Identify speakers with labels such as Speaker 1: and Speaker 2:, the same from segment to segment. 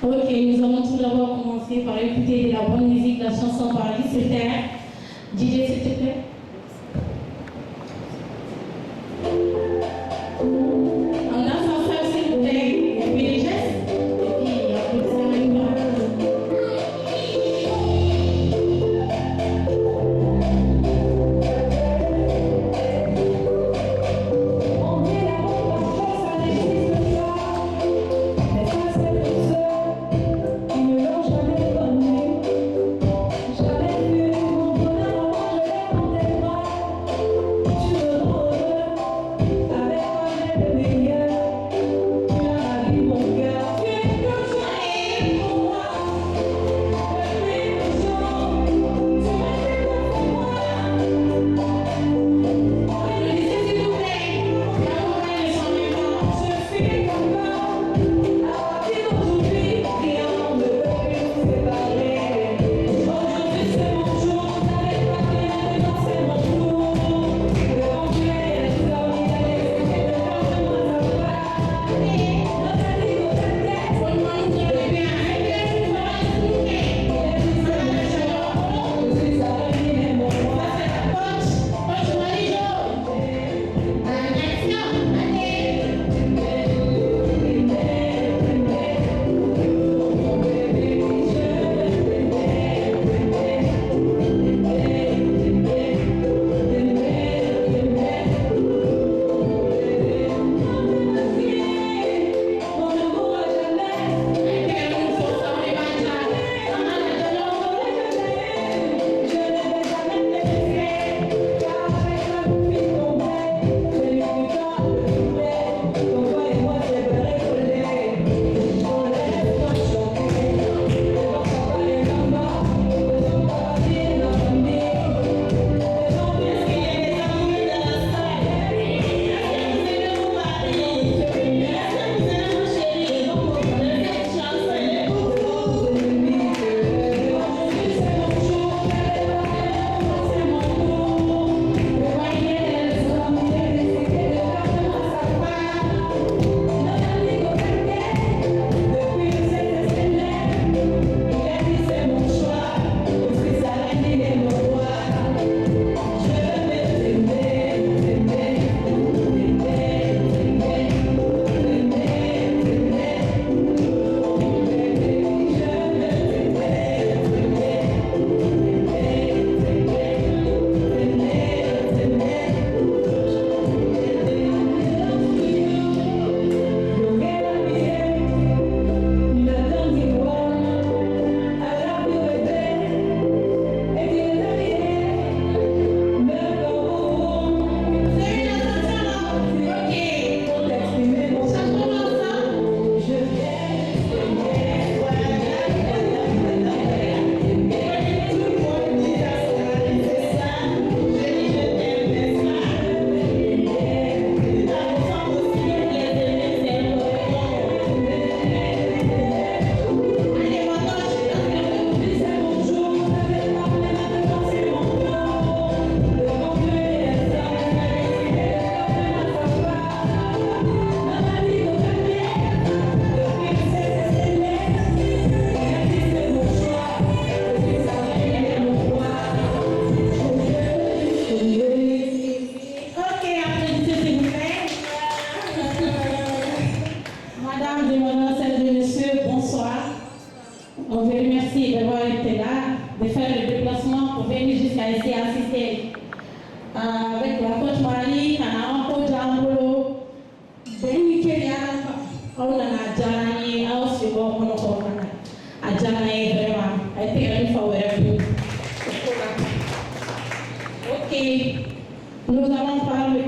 Speaker 1: Ok, nous allons tout d'abord commencer par écouter de la bonne musique, la chanson Paradis sur Terre. DJ, s'il te plaît. On a ça faire, s'il vous plaît, et puis les gestes, et puis applaudissez avec moi.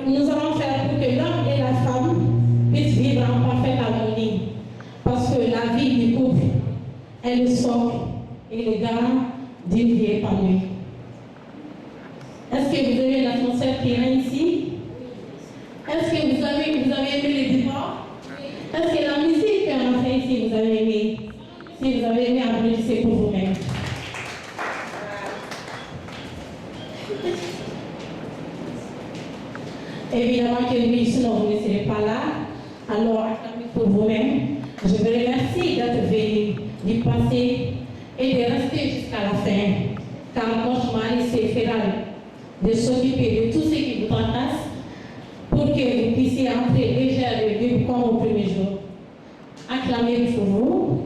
Speaker 1: Nous allons faire pour que l'homme et la femme puissent vivre en parfaite harmonie. Parce que la vie du couple est le socle et le garant d'une vie épanouie. Est-ce que vous avez l'atmosphère qui est ici? Est-ce que vous avez aimé les décors? Est-ce que la musique qu'on a fait ici, vous avez aimé? Si vous avez aimé, applaudissez pour vous-même. Évidemment que oui, sinon vous ne serez pas là. Alors, acclamez pour vous-même. Je vous remercie. merci d'être venu, d'y passer et de rester jusqu'à la fin. Car notre mari s'est fait de s'occuper de tout ce qui vous tracasse pour que vous puissiez entrer légère et libre comme au premier jour. Acclamez pour vous.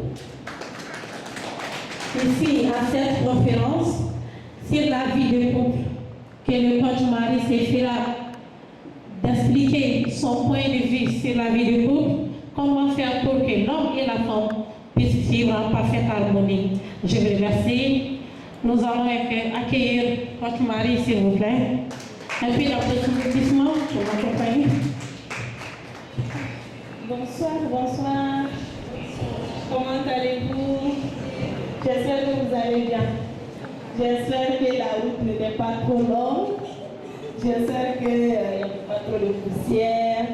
Speaker 1: Ici, à cette conférence sur la vie de couple, que le coach Marie s'est fait d'expliquer son point de vue sur la vie de couple, comment faire pour que l'homme et la femme puissent vivre en parfaite harmonie. Je vous remercie. Nous allons accueillir coach Marie, s'il vous plaît. Et puis l'applaudissement pour m'accompagner.
Speaker 2: Bonsoir, bonsoir. Comment allez-vous? J'espère que vous allez bien. J'espère que la route n'était pas trop longue. J'espère qu'il n'y a pas trop de poussière.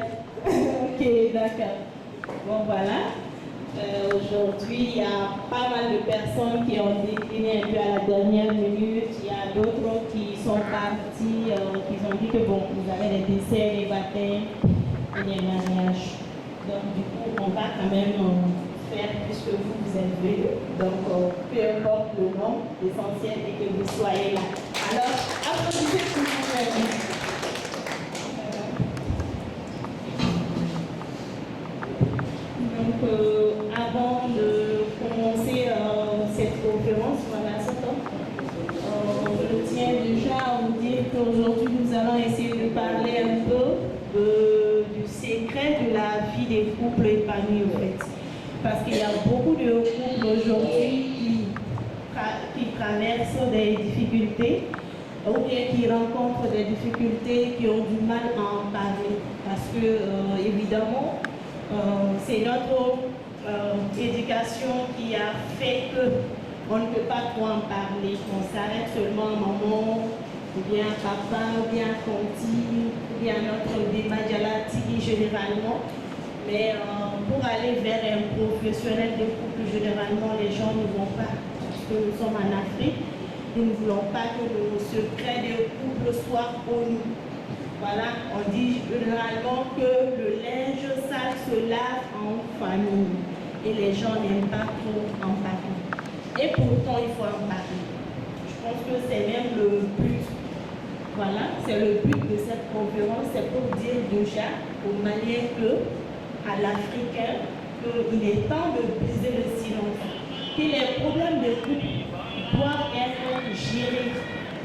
Speaker 2: Ok, d'accord. Bon, voilà. Aujourd'hui, il y a pas mal de personnes qui ont décliné un peu à la dernière minute. Il y a d'autres qui sont partis, qui ont dit que bon, vous avez les décès, les baptêmes et les mariages. Donc, du coup, on va quand même faire puisque vous êtes venus. Donc, peu importe le nom, l'essentiel est que vous soyez là. Alors, applaudissez pour vous. Donc, avant de commencer cette conférence, voilà, je tiens déjà à vous dire qu'aujourd'hui, nous allons essayer de parler un peu du secret de la vie des couples épanouis, en fait. Parce qu'il y a beaucoup de couples aujourd'hui qui traversent des difficultés ou bien qui rencontrent des difficultés, qui ont du mal à en parler. Parce que, évidemment, c'est notre éducation qui a fait qu'on ne peut pas trop en parler. On s'arrête seulement à maman, ou bien à papa, ou bien à Conti, ou bien à notre Dialati généralement. Mais pour aller vers un professionnel de couple, généralement, les gens ne vont pas. Parce que nous sommes en Afrique, nous ne voulons pas que le secret de couple soit connu. Voilà, on dit généralement que le linge sale se lave en famille. Et les gens n'aiment pas trop en parler. Et pourtant, il faut en parler. Je pense que c'est même le but. Voilà, c'est le but de cette conférence, c'est pour dire déjà aux Maliens à l'Africain qu'il est temps de briser le silence. Que les problèmes de couple doivent être gérés.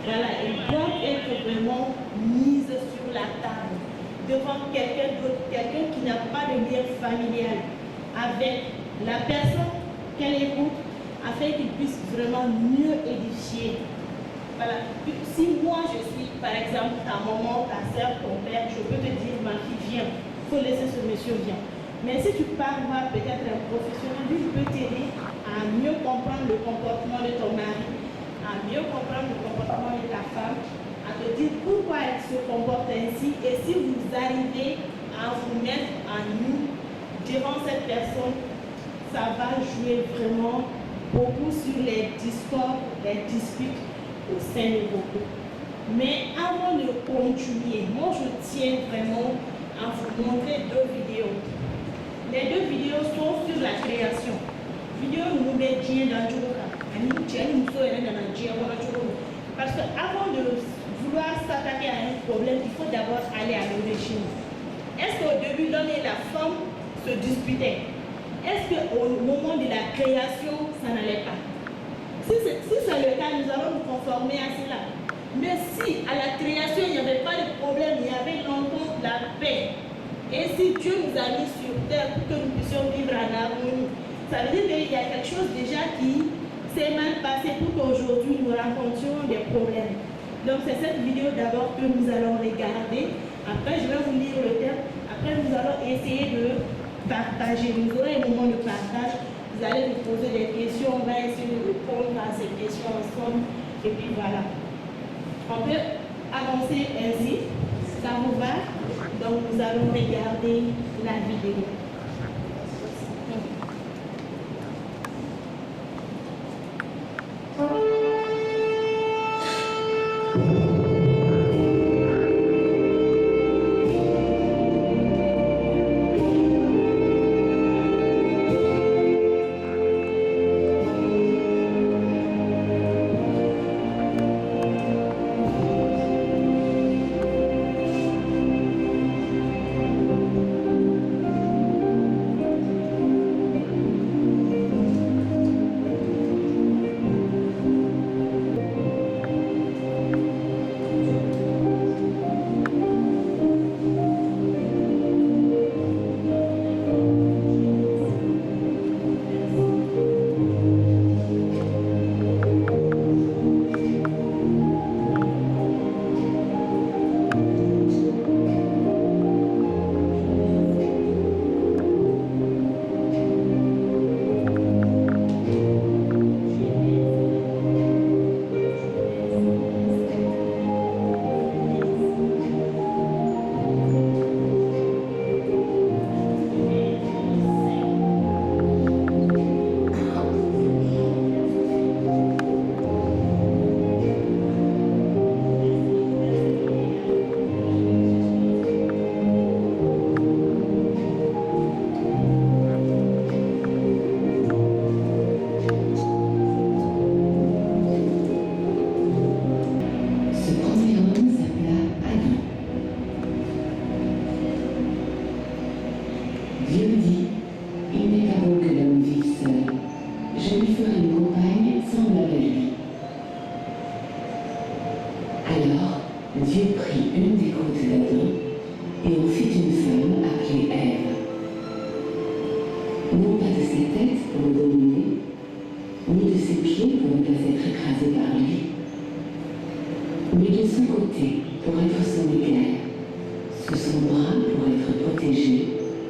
Speaker 2: Voilà, ils doivent être vraiment mis sur la table devant quelqu'un d'autre, quelqu'un qui n'a pas de lien familial avec la personne qu'elle écoute, afin qu'il puisse vraiment mieux édifier. Voilà. Si moi je suis par exemple ta maman, ta soeur, ton père, je peux te dire ma fille viens, il faut laisser ce monsieur viens. Mais si tu pars voir peut-être un professionnel, lui peut t'aider à mieux comprendre le comportement de ton mari, à mieux comprendre le comportement de ta femme, à te dire pourquoi elle se comporte ainsi, et si vous arrivez à vous mettre à nu devant cette personne, ça va jouer vraiment beaucoup sur les discords, les disputes au sein de vos couples. Mais avant de continuer, moi je tiens vraiment à vous montrer deux vidéos. Les deux vidéos sont sur la création. Vidéo nous met bien dans le parce qu'avant de vouloir s'attaquer à un problème, il faut d'abord aller à l'origine. Est-ce qu'au début, l'homme et la femme se disputaient? Est-ce qu'au moment de la création, ça n'allait pas? Si c'est le cas, nous allons nous conformer à cela. Mais si à la création, il n'y avait pas de problème, il y avait l'entente, la paix, et si Dieu nous a mis sur terre pour que nous puissions vivre en harmonie, ça veut dire qu'il y a quelque chose déjà qui s'est mal passé pour qu'aujourd'hui nous rencontrions des problèmes. Donc c'est cette vidéo d'abord que nous allons regarder. Après, je vais vous lire le thème. Après, nous allons essayer de partager. Nous aurons un moment de partage. Vous allez nous poser des questions. On va essayer de répondre à ces questions ensemble. Et puis voilà. On peut avancer ainsi. Ça vous va? Donc nous allons regarder la vidéo.
Speaker 3: je lui ferai une compagne semblable à lui. Alors, Dieu prit une des côtes d'Adam et en fit une femme appelée Ève. Non pas de sa tête pour le dominer, ni de ses pieds pour ne pas être écrasé par lui, mais de son côté pour être son égal, sous son bras pour être protégé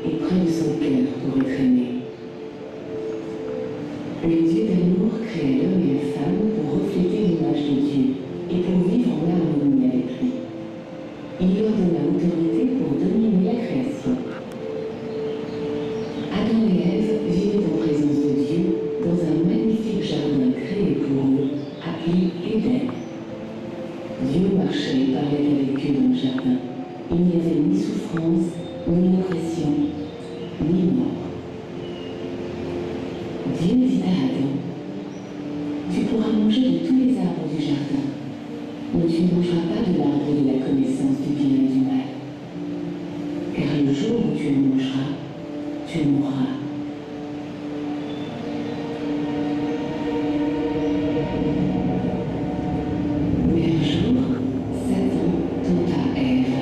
Speaker 3: et près de son cœur pour être aimé. Le Dieu d'amour créa l'homme et la femme pour refléter l'image de Dieu et pour vivre en harmonie avec lui. Il leur donna l'autorité pour dominer la création. Adam et Ève vivaient en présence de Dieu dans un magnifique jardin créé pour eux, appelé Éden. Dieu marchait et parlait avec eux dans le jardin. Il n'y avait ni souffrance, ni oppression, ni mort. Dieu dit à Adam, « Tu pourras manger de tous les arbres du jardin, mais tu ne mangeras pas de l'arbre de la connaissance du bien et du mal. Car le jour où tu en mangeras, tu mourras. » Mais un jour, Satan tenta Ève.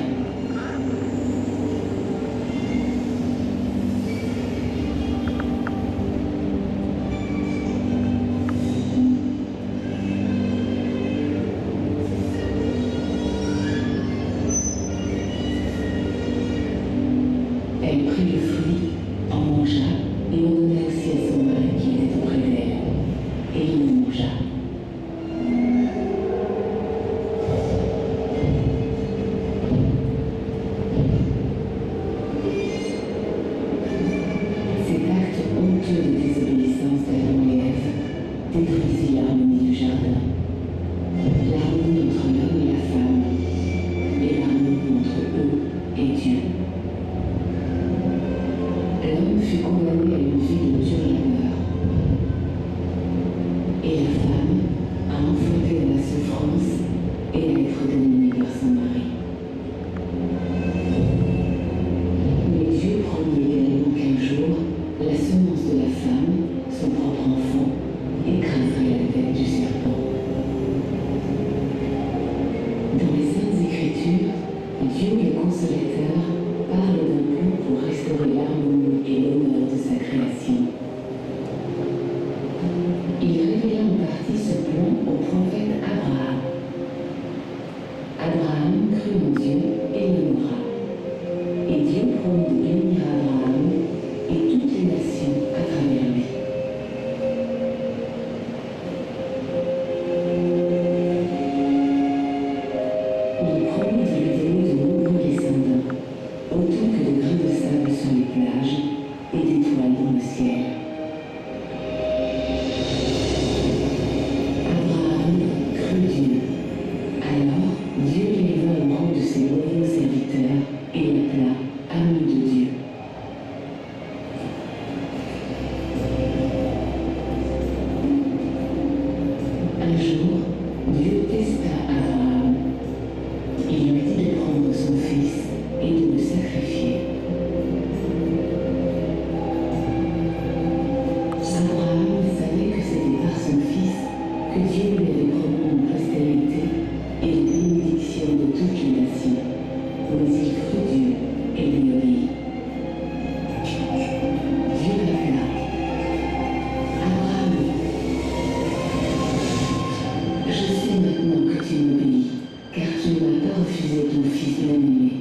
Speaker 3: Elle prit le fruit, en mangea et en donna aussi à son mari qui était auprès d'elle. Et il en mangea. Cet acte honteux de désobéissance d'Adam et Ève détruisit l'harmonie du jardin, l'harmonie entre l'homme et la femme, et l'harmonie entre eux et Dieu. L'homme fut condamné à une vie de dur labeur, et la femme a enfanté dans la souffrance et à être dominée par son mari. Mais Dieu promit également qu'un jour, la semence de la femme, son propre enfant, écraserait la tête du serpent. Dans les Saintes Écritures, Dieu le Consolateur parle d'un plan pour restaurer l'harmonie et l'honneur de sa création. Il révéla en partie ce plan au prophète Abraham. Abraham crut en Dieu et l'honora. Et Dieu promit de bénir Abraham et toutes les nations à travers lui. Il promit de lui donner de nombreux descendants, autant que de grains de sable sur les plages et d'étoiles dans le ciel. Abraham crut Dieu. Alors Dieu l'éleva au rang de ses loyaux serviteurs et l'appela ami de Dieu. Un jour, Dieu testa Abraham. Il lui dit de prendre son fils et de le sacrifier. Abraham savait que c'était par son fils que Dieu lui avait promis une postérité et une bénédiction de toutes les nations. Mais il crut Dieu et lui obéit. Dieu l'appela. Abraham, je sais maintenant que tu m'obéis, car tu ne m'as pas refusé ton fils bien-aimé.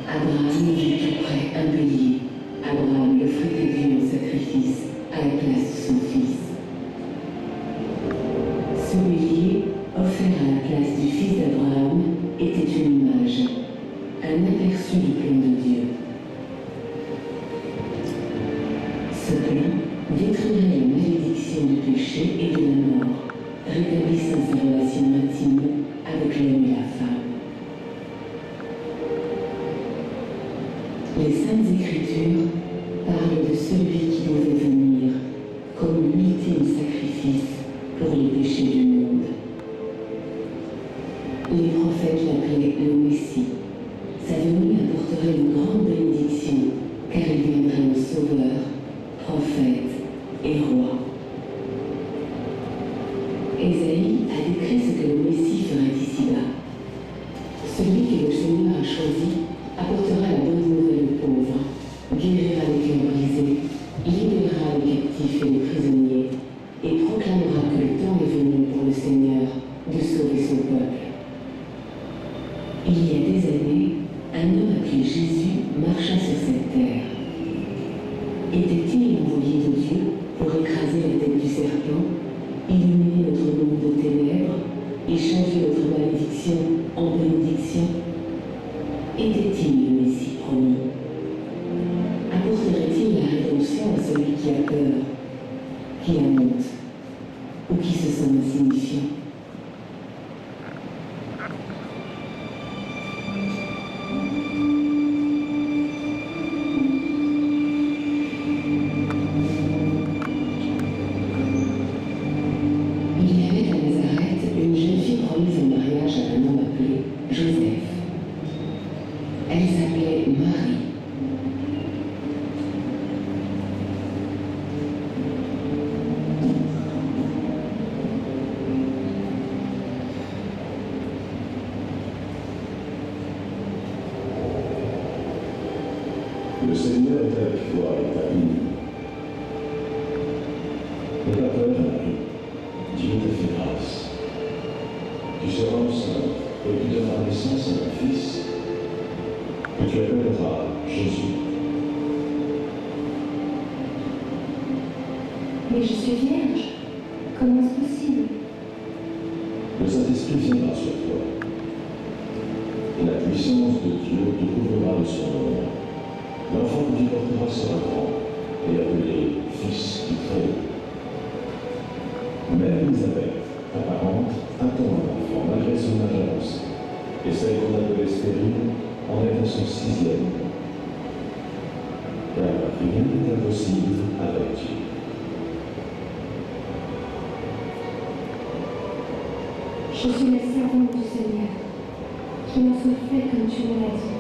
Speaker 3: Abraham mit tout près un bélier. Abraham le offrit à Dieu en sacrifice à la place de son fils. Ce bélier, offert à la place du fils d'Abraham, était une image, un aperçu du plan de Dieu. Ce plan détruirait la malédiction du péché et de la mort, rétablissant sa relation intime avec l'homme et la femme. Les Saintes Écritures parlent de celui qui devait venir comme l'ultime sacrifice pour les péchés du monde. Les prophètes l'appelaient le Messie. Sa venue apporterait une grande bénédiction, car il viendrait en sauveur, prophète et roi. Ésaïe a décrit ce que le Messie ferait ici-bas. Celui que le Seigneur a choisi apportera la bonne nouvelle aux pauvres, guérira les cœurs brisés, libérera les captifs et les prisonniers, et proclamera que le temps est venu pour le Seigneur de sauver son peuple. Il y a des années, un homme appelé Jésus marcha sur cette terre. Était-il envoyé de Dieu pour écraser la tête du serpent, illuminer notre monde de ténèbres et changer notre malédiction en bénédiction? Était-il le Messie promis? Apporterait-il la rédemption à celui qui a peur, qui a honte ou qui se sent insignifiant?
Speaker 4: Le Seigneur est avec toi et t'habille. N'aie pas peur, Marie. Dieu te fait grâce. Tu seras enceinte et tu donneras naissance à un fils que tu appelleras Jésus.
Speaker 5: Mais je suis vierge. Comment est-ce possible?
Speaker 4: Le Saint-Esprit viendra sur toi. Et la puissance de Dieu te couvrira de son ombre. L'enfant que tu porteras sera grand et appelé Fils du Très-Haut. Même Élisabeth, ta parente, attend un enfant malgré son âge avancé. Et celle qu'on appelait stérile en est à son 6e. Car rien n'est impossible avec Dieu.
Speaker 5: Je suis la servante du Seigneur, qui m'en soit fait comme tu me l'as dit.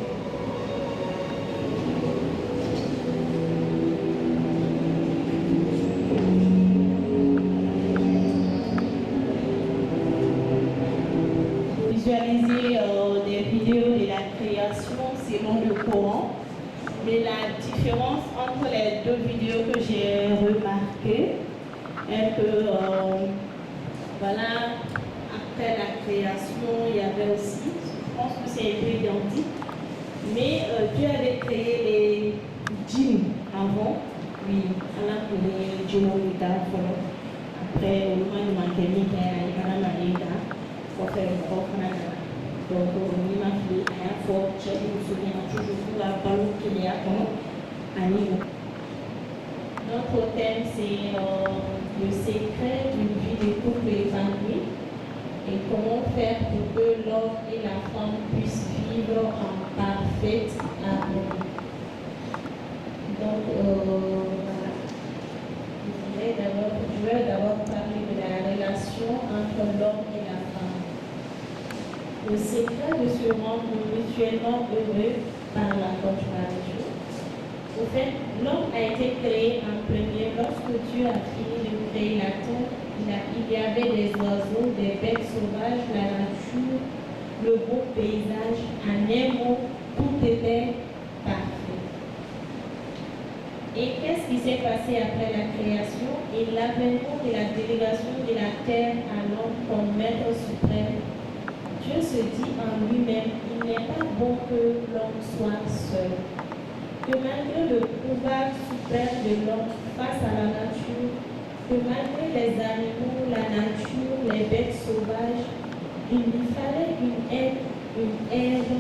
Speaker 2: Visualiser des vidéos de la création selon le Coran, mais la différence entre les deux vidéos que j'ai remarqué est que voilà, après la création, il y avait aussi, je pense que c'est un peu identique, mais Dieu avait créé les djinns avant, oui, on a créé les djinns après, au moment de ma famille, il y a pour faire le corps canada. Donc, on m'a fait un fort, je me souviens toujours de la balle qu'il y a à niveau. Notre thème, c'est le secret d'une vie de couple épanouie et comment faire pour que l'homme et la femme puissent vivre en parfaite harmonie. Donc, voilà. Je vais d'abord parler de la relation entre l'homme et la femme. Le secret de se rendre mutuellement heureux par la contradiction. Au fait, l'homme a été créé en premier. Lorsque Dieu a fini de créer la terre, il y avait des oiseaux, des bêtes sauvages, la nature, le beau paysage. En un mot, tout était parfait. Et qu'est-ce qui s'est passé après la création et l'avènement de la délégation de la terre à l'homme comme maître suprême? Dieu se dit en lui-même, il n'est pas bon que l'homme soit seul. Que malgré le pouvoir suprême de l'homme face à la nature, que malgré les animaux, la nature, les bêtes sauvages, il lui fallait une aide, une herbe,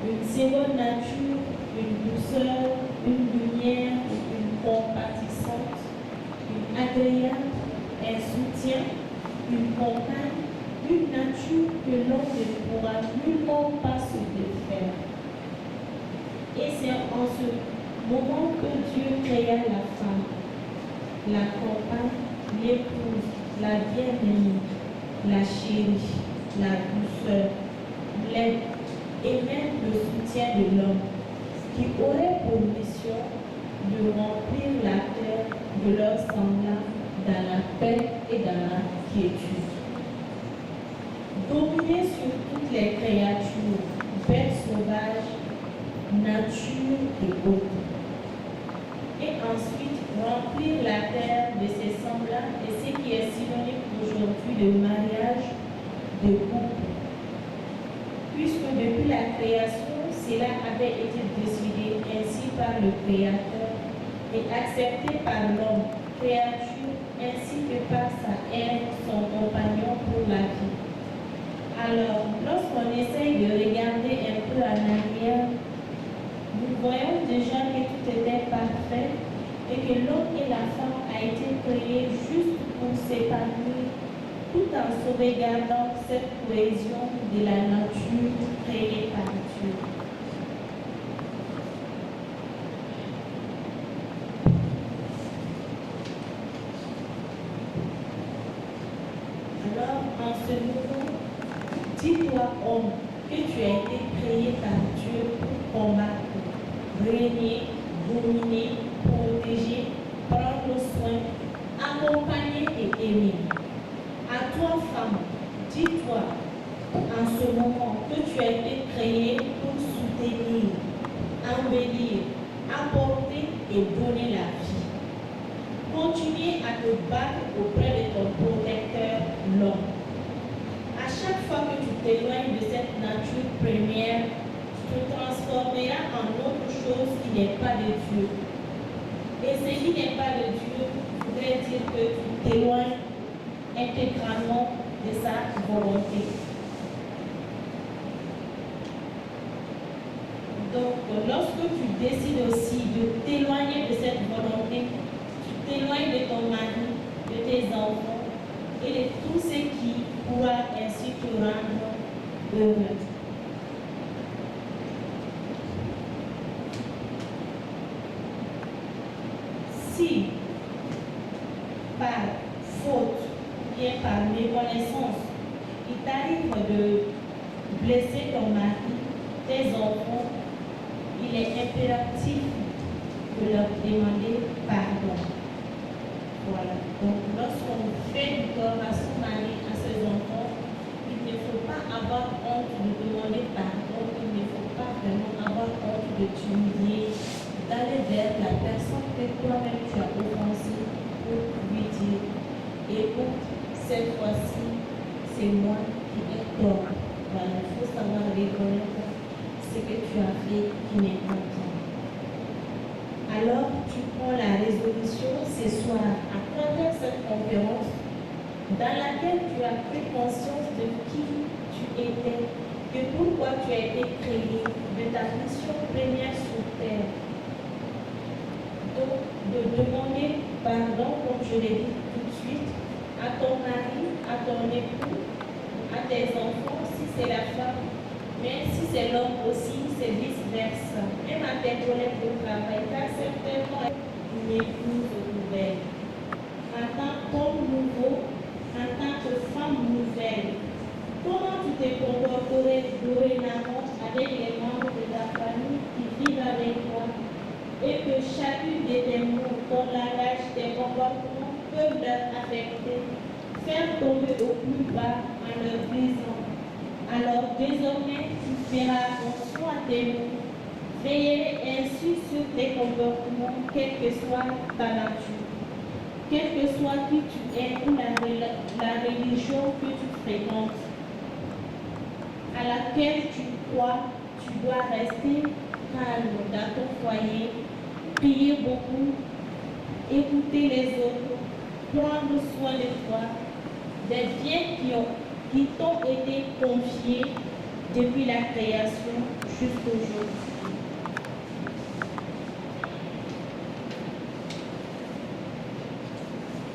Speaker 2: une seconde nature, une douceur, une lumière, une compatissante, une agréable, un soutien, une compagne, une nature que l'homme ne pourra nullement pas se défaire. Et c'est en ce moment que Dieu créa la femme, la compagne, l'épouse, la bien-aimée, la chérie, la douceur, l'aide et même le soutien de l'homme, qui aurait pour mission de remplir la terre de leurs semblables dans la paix et dans la quiétude. Dominer sur toutes les créatures, bêtes sauvages, nature et autres. Et ensuite, remplir la terre de ses semblables et ce qui est synonyme aujourd'hui de mariage, de couple. Puisque depuis la création, cela avait été décidé ainsi par le Créateur et accepté par l'homme, créature, ainsi que par sa aide, son compagnon pour la vie. Alors, lorsqu'on essaye de regarder un peu en arrière, nous voyons déjà que tout était parfait et que l'homme et la femme ont été créés juste pour s'épanouir, tout en sauvegardant cette cohésion de la nature créée par Dieu. Alors, en ce moment, dis-toi, homme, que tu as été créé par Dieu pour combattre, régner, dominer, protéger, prendre soin, accompagner et aimer. À toi, femme, dis-toi en ce moment que tu as été créé pour soutenir, embellir, apporter et donner la vie. Continue à te battre auprès de ton protecteur, l'homme. À chaque fois que tu t'éloignes de cette nature première, tu te transformeras en autre chose qui n'est pas de Dieu. Et ce qui n'est pas de Dieu voudrait dire que tu t'éloignes intégralement de sa volonté. Donc, lorsque tu décides aussi de t'éloigner de cette volonté, tu t'éloignes de ton mari, de tes enfants et de tout ce qui pourra ainsi te rendre heureux. Si, par faute, bien par méconnaissance, il t'arrive de blesser ton mari, tes enfants, il est impératif de leur demander pardon. Voilà. Donc, lorsqu'on fait du tort à son mari, à ses enfants, il ne faut pas avoir honte de demander pardon, il ne faut pas vraiment avoir honte de t'humilier, d'aller vers la personne que toi-même tu as offensée pour lui dire, écoute, cette fois-ci, c'est moi qui ai tort. Voilà, il faut savoir reconnaître ce que tu as fait qui n'est pas bien. Alors, tu prends la résolution ce soir, à travers cette conférence, dans laquelle tu as pris conscience de qui tu étais, de pourquoi tu as été créé, de ta mission première sur terre. Donc, de demander pardon, comme je l'ai dit tout de suite, à ton mari, à ton époux, à tes enfants, si c'est la femme, mais si c'est l'homme aussi, c'est vice-versa. Même à tes collègues de travail, tu as certainement une épouse nouvelle. En tant qu'homme nouveau, en tant que femme nouvelle, comment tu te comporterais dorénavant avec les membres de ta famille qui vivent avec toi et que chacune de tes mots, ton langage, tes comportements peuvent leur affecter, faire tomber au plus bas en leur brisant. Alors désormais, tu feras attention à tes mots, veiller ainsi sur tes comportements, quelle que soit ta nature, quel que soit qui tu es ou la religion que tu fréquentes, à laquelle tu crois, tu dois rester calme dans ton foyer, prier beaucoup, écouter les autres, prendre soin de toi, des biens qui t'ont été confiés depuis la création jusqu'aujourd'hui.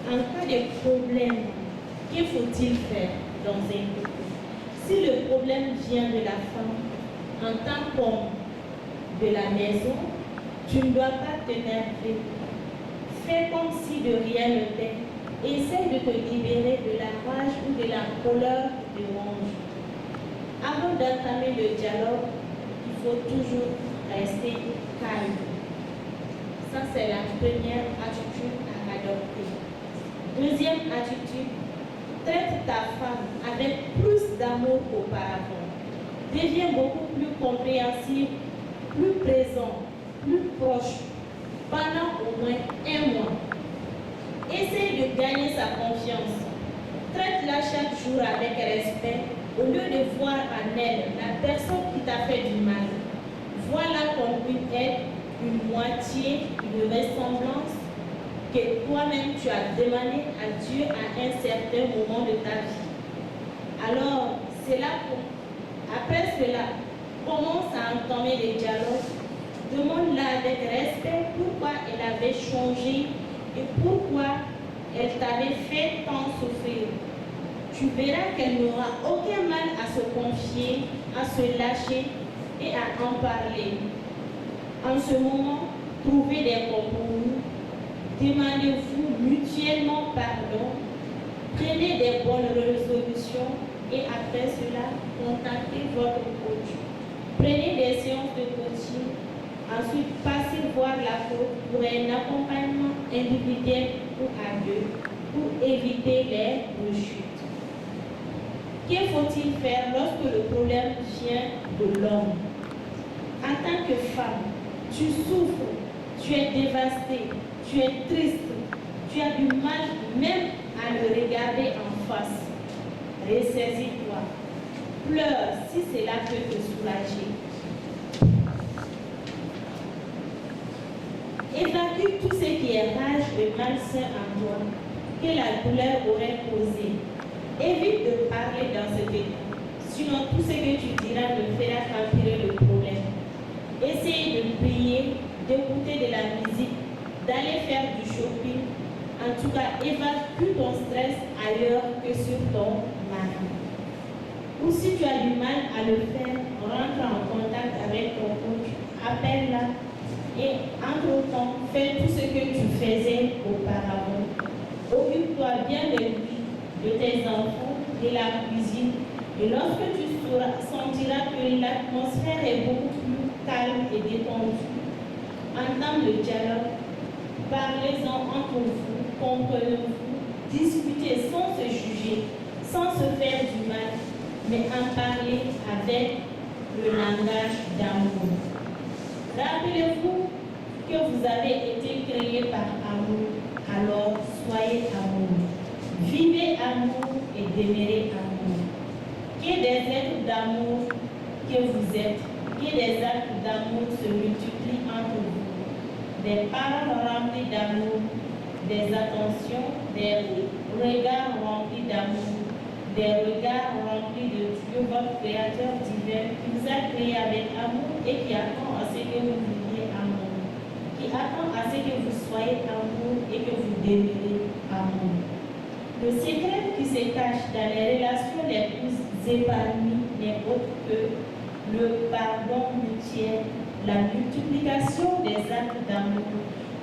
Speaker 2: En cas de problème, que faut-il faire dans un couple? Si le problème vient de la femme, en tant qu'homme de la maison, tu ne dois pas t'énerver. Fais comme si de rien n'était. Essaye de te libérer de la rage ou de la colère qui te ronge. Avant d'entamer le dialogue, il faut toujours rester calme. Ça, c'est la première attitude à adopter. Deuxième attitude, traite ta femme avec plus d'amour qu'auparavant. Deviens beaucoup plus compréhensif, plus présent, plus proche, pendant au moins 1 mois. Essaye de gagner sa confiance. Traite-la chaque jour avec respect, au lieu de voir en elle la personne qui t'a fait du mal. Vois-la comme une aide, une moitié, une ressemblance que toi-même tu as demandé à Dieu à un certain moment de ta vie. Alors, après cela, commence à entamer des dialogues. Demande-la avec respect pourquoi elle avait changé et pourquoi elle t'avait fait tant souffrir. Tu verras qu'elle n'aura aucun mal à se confier, à se lâcher et à en parler. En ce moment, trouvez des compromis, demandez-vous mutuellement pardon, prenez des bonnes résolutions et après cela, contactez votre coach. Prenez des séances de coaching, ensuite passez voir la coach pour un accompagnement individuel ou à deux pour éviter les rechutes. Que faut-il faire lorsque le problème vient de l'homme? En tant que femme, tu souffres, tu es dévastée, tu es triste, tu as du mal même à le regarder en face. Ressaisis-toi, pleure si cela peut te soulager. Évacue tout ce qui est rage et malsain en toi, que la douleur aurait causé. Évite de parler dans cet état, sinon tout ce que tu diras ne fera qu'empirer le problème. Essaye de prier, d'écouter de la musique, d'aller faire du shopping. En tout cas, évacue ton stress ailleurs que sur ton mari. Ou si tu as du mal à le faire, rentre en contact avec ton coach, appelle-la et entre-temps, fais tout ce que tu faisais auparavant. Occupe-toi bien de lui, de tes enfants, de la cuisine. Et lorsque tu sentiras que l'atmosphère est beaucoup plus calme et détendue, entame le dialogue, parlez-en entre vous, comprenez-vous, discutez sans se juger, sans se faire du mal, mais en parler avec le langage d'amour. Rappelez-vous que vous avez été créés par amour, alors soyez amour. Vivez amour et demeurez amour. Que des êtres d'amour que vous êtes, que des actes d'amour se multiplient entre vous. Des paroles remplies d'amour, des attentions, des regards remplis d'amour, des regards remplis de Dieu, votre Créateur divin, qui vous a créé avec amour et qui attend à ce que vous viviez amour, qui attend à ce que vous soyez amour et que vous demeurez amour. Le secret qui se cache dans les relations les plus épanouies n'est autre que le pardon mutuel, la multiplication des actes d'amour,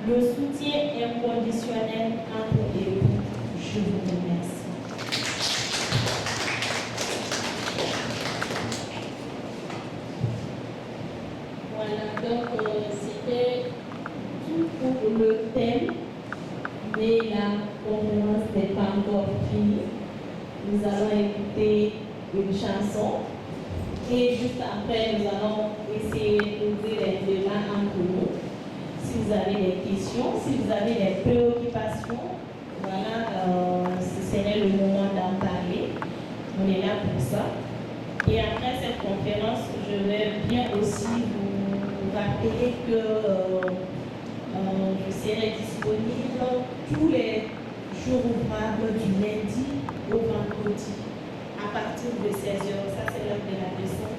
Speaker 2: le soutien inconditionnel entre époux. Je vous remercie. Voilà, donc c'était tout pour le thème, mais la conférence n'est pas encore finie. Nous allons écouter une chanson et juste après, nous allons essayer de poser les débats entre nous. Si vous avez des questions, si vous avez des préoccupations, voilà, ce serait le moment d'en parler. On est là pour ça. Et après cette conférence, je vais bien aussi vous rappeler que je serai disponible tous les jours ouvrables du lundi au vendredi à partir de 16h. Ça, c'est l'heure de la leçon.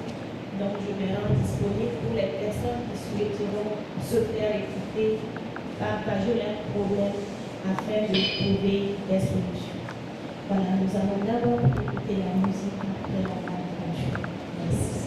Speaker 2: Donc, je me rends disponible pour les personnes qui souhaiteront se faire écouter, partager leurs problèmes afin de trouver des solutions. Voilà, nous allons d'abord écouter la musique après la parole de Dieu. Merci.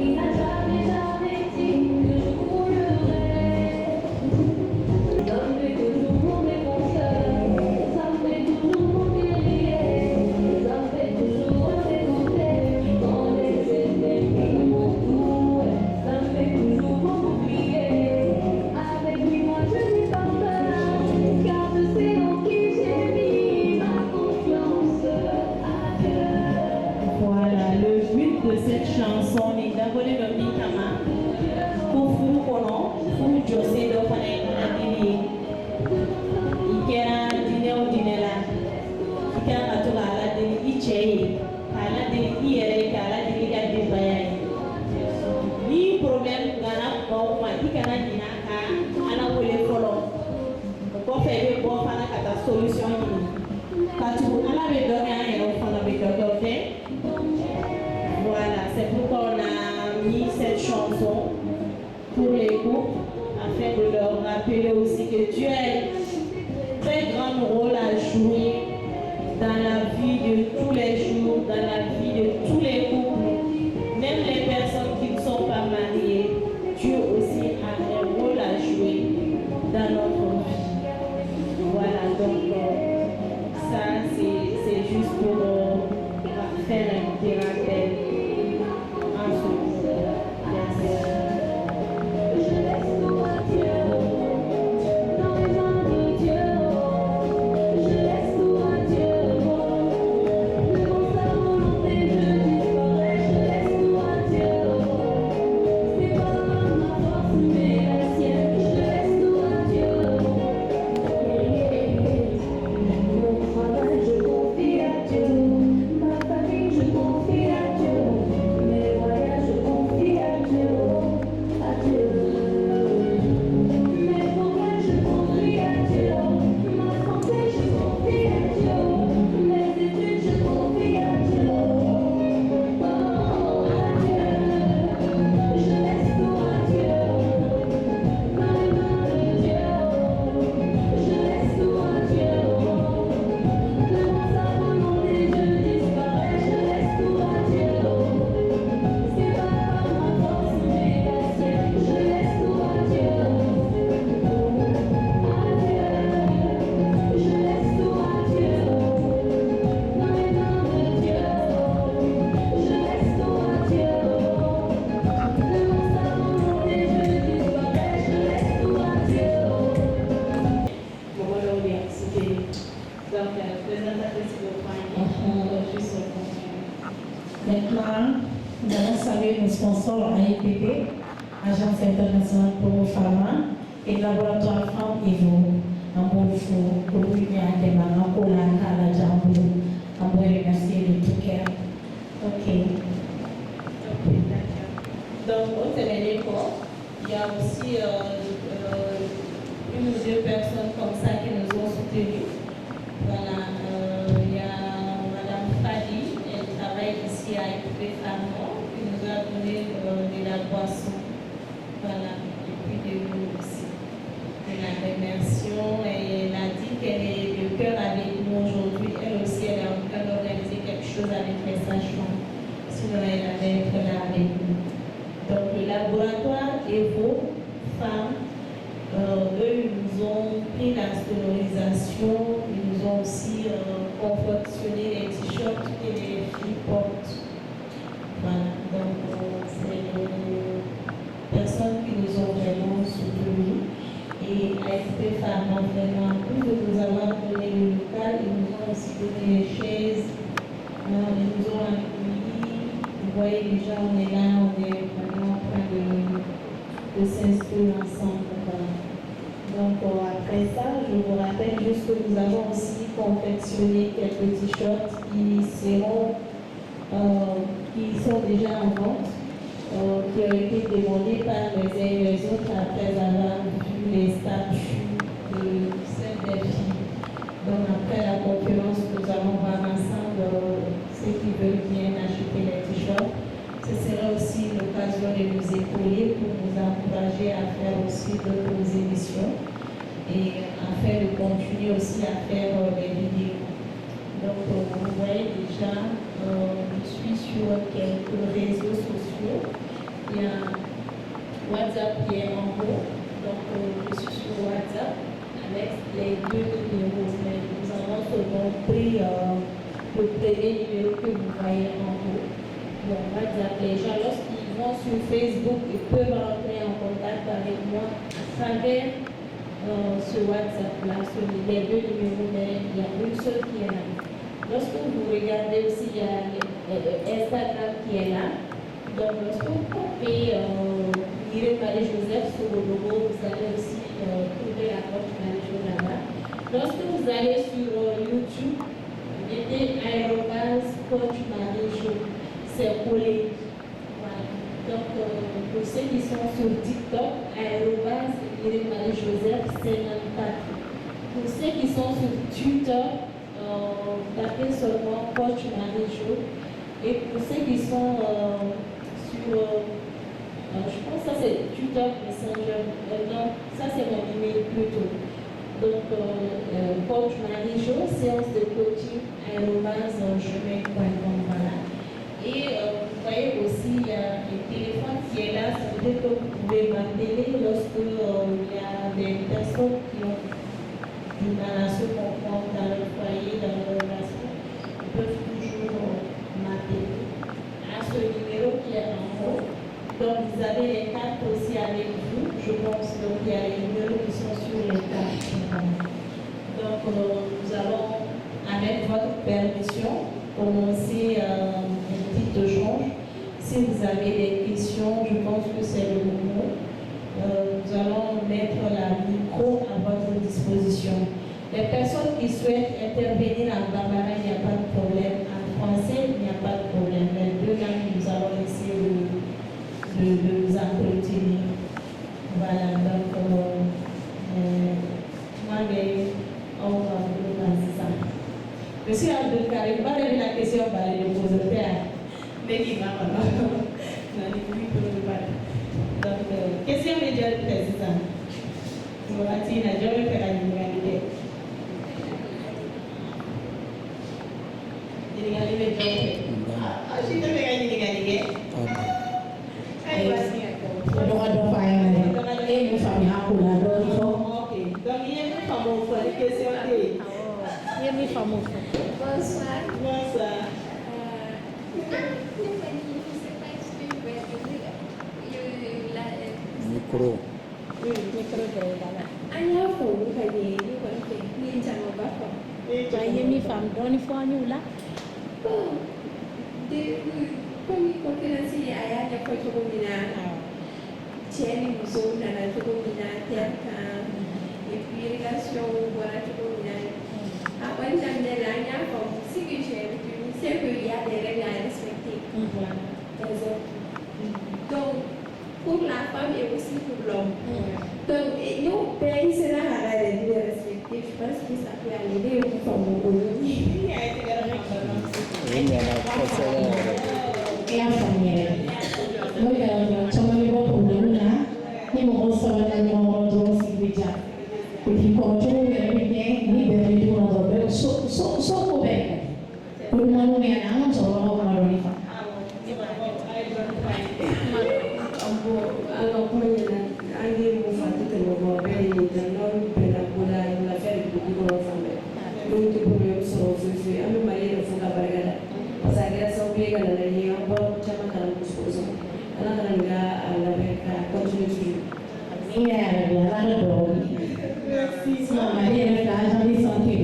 Speaker 5: Il n'a jamais dit que je mourrais.
Speaker 2: solution. Quand on avait donné un enfant avec le docteur, voilà, c'est pourquoi on a mis cette chanson pour les couples, afin de leur rappeler aussi que Dieu a un très grand rôle à jouer dans la vie de tous les jours, dans la vie de tous les couples, même les personnes qui ne sont pas mariées. Dieu aussi a un rôle à jouer dans notre vie. Voilà, donc ça c'est juste pour faire un petit rappel en ce moment. Merci.
Speaker 1: Maintenant, nous allons saluer nos sponsors AIPP, Agence internationale pour Pharma, et Laboratoire Femmes Evo, en Bolfo, pour l'Union Akema, en Kola, Kala, Jambu, en vous remercier de tout cœur. Ok.
Speaker 2: Donc, au Télénéco, il y a aussi une ou deux personnes comme ça qui nous ont soutenus. Voilà, il y a Madame Fadi, elle travaille ici à IPP Pharma, qui nous a donné de la boisson. Voilà, et puis de l'eau aussi. Nous la remercions et elle a dit qu'elle est de cœur avec nous aujourd'hui. Elle aussi, elle est en train d'organiser quelque chose avec les sages-femmes. Sinon, elle allait être là avec nous. Donc, le laboratoire Evo Femmes, eux, ils nous ont pris la sonorisation, ils nous ont aussi confectionné les t-shirts que les filles portent. Voilà, donc c'est les personnes qui nous ont vraiment soutenus. Et AFP Pharma, vraiment, en plus de nous avoir donné le local, ils nous ont aussi donné les chaises, ils nous ont accueillis. Vous voyez déjà, on est là, on est vraiment en train de s'inscrire ensemble. Voilà. Donc après ça, je vous rappelle juste que nous avons aussi confectionné quelques t-shirts qui sont déjà en vente, qui ont été demandés par les uns et les autres après avoir vu les statuts de celles des filles. Donc après la conférence, nous allons voir ensemble ceux qui veulent bien acheter les t-shirts. Ce sera aussi l'occasion de nous épauler pour nous encourager à faire aussi d'autres émissions et afin de continuer aussi à faire des vidéos. Donc vous voyez déjà, je suis sur quelques réseaux sociaux. Il y a WhatsApp qui est en haut. Donc je suis sur WhatsApp avec les deux numéros. Mais nous avons seulement pris le premier numéro que vous voyez en haut. Bon, WhatsApp, les gens, lorsqu'ils vont sur Facebook, ils peuvent entrer en contact avec moi à travers ce WhatsApp-là, sur les deux numéros, mais il y a une seule qui est là. Lorsque vous regardez aussi, il y a Instagram qui est là. Donc, lorsque vous tapez Irène Marie-Joseph sur le logo, vous allez aussi trouver la coach Marie-Jo là-bas. Lorsque vous allez sur YouTube, mettez @coach Marie-Jo. C'est collé. Voilà. Donc, pour ceux qui sont sur TikTok, Irène Marie-Joseph 54. Pour ceux qui sont sur Twitter, tapez seulement Coach Marie-Jo. Et pour ceux qui sont sur, je pense que ça c'est Twitter Messenger, non, ça c'est mon email plutôt. Donc, Coach Marie-Jo, séance de coaching @gmail.com, voilà. Et vous voyez aussi, il y a un téléphone qui est là, ça veut dire que vous pouvez m'appeler lorsque il y a des personnes qui ont du mal à se comprendre dans leur foyer, dans leur relation. Ils peuvent toujours m'appeler à ce numéro qui est en haut. Donc, vous avez les cartes aussi avec vous, je pense. Donc, il y a les numéros qui sont sur les cartes. Donc, nous allons, avec votre permission, commencer un petit échange. Si vous avez des questions, je pense que c'est le moment. Nous allons mettre la micro à votre disposition. Les personnes qui souhaitent intervenir en bambara, il n'y a pas de problème. En français, il n'y a pas de problème. Les deux langues, nous allons essayer de nous entretenir. Voilà, donc, moi, on va vous passer ça. Monsieur Abdelkarim, pas de la question, on va les poser. Mais qui va pas. Donc, question médiale président. Voilà, tu n'as jamais fait la ligne. Je
Speaker 5: Bonsoir.
Speaker 2: Bonsoir.
Speaker 6: Micro.
Speaker 5: Anya ko ka ni ko ke ni jama ba ko.
Speaker 1: Yemi femme doni fo ñu la.
Speaker 5: De ko ni ko ke na si aya ya ko to ko mina. Cheni muso na na to ko mina terka. Et puis relation voilà to ko mina. Après j'aime la nya ko si que j'ai retenu c'est qu'il y a des règles à respecter. Donc pour la femme et aussi pour l'homme. Donc, nous, pays, c'est là à la respecter. Je pense que ça peut aller pour comme au alors comment il y a un des mots fatigués de mon père et d'un homme de la boula et de la faire du coup de l'enfant. Donc, tu peux me sortir, un mari de Fouga Bargada. Parce que la sauvé à la ligne, un bon chama à la disposition. À la ranga, à la beca, continue toujours. Il y a la merci. Non, Marie est là, j'en ai senti.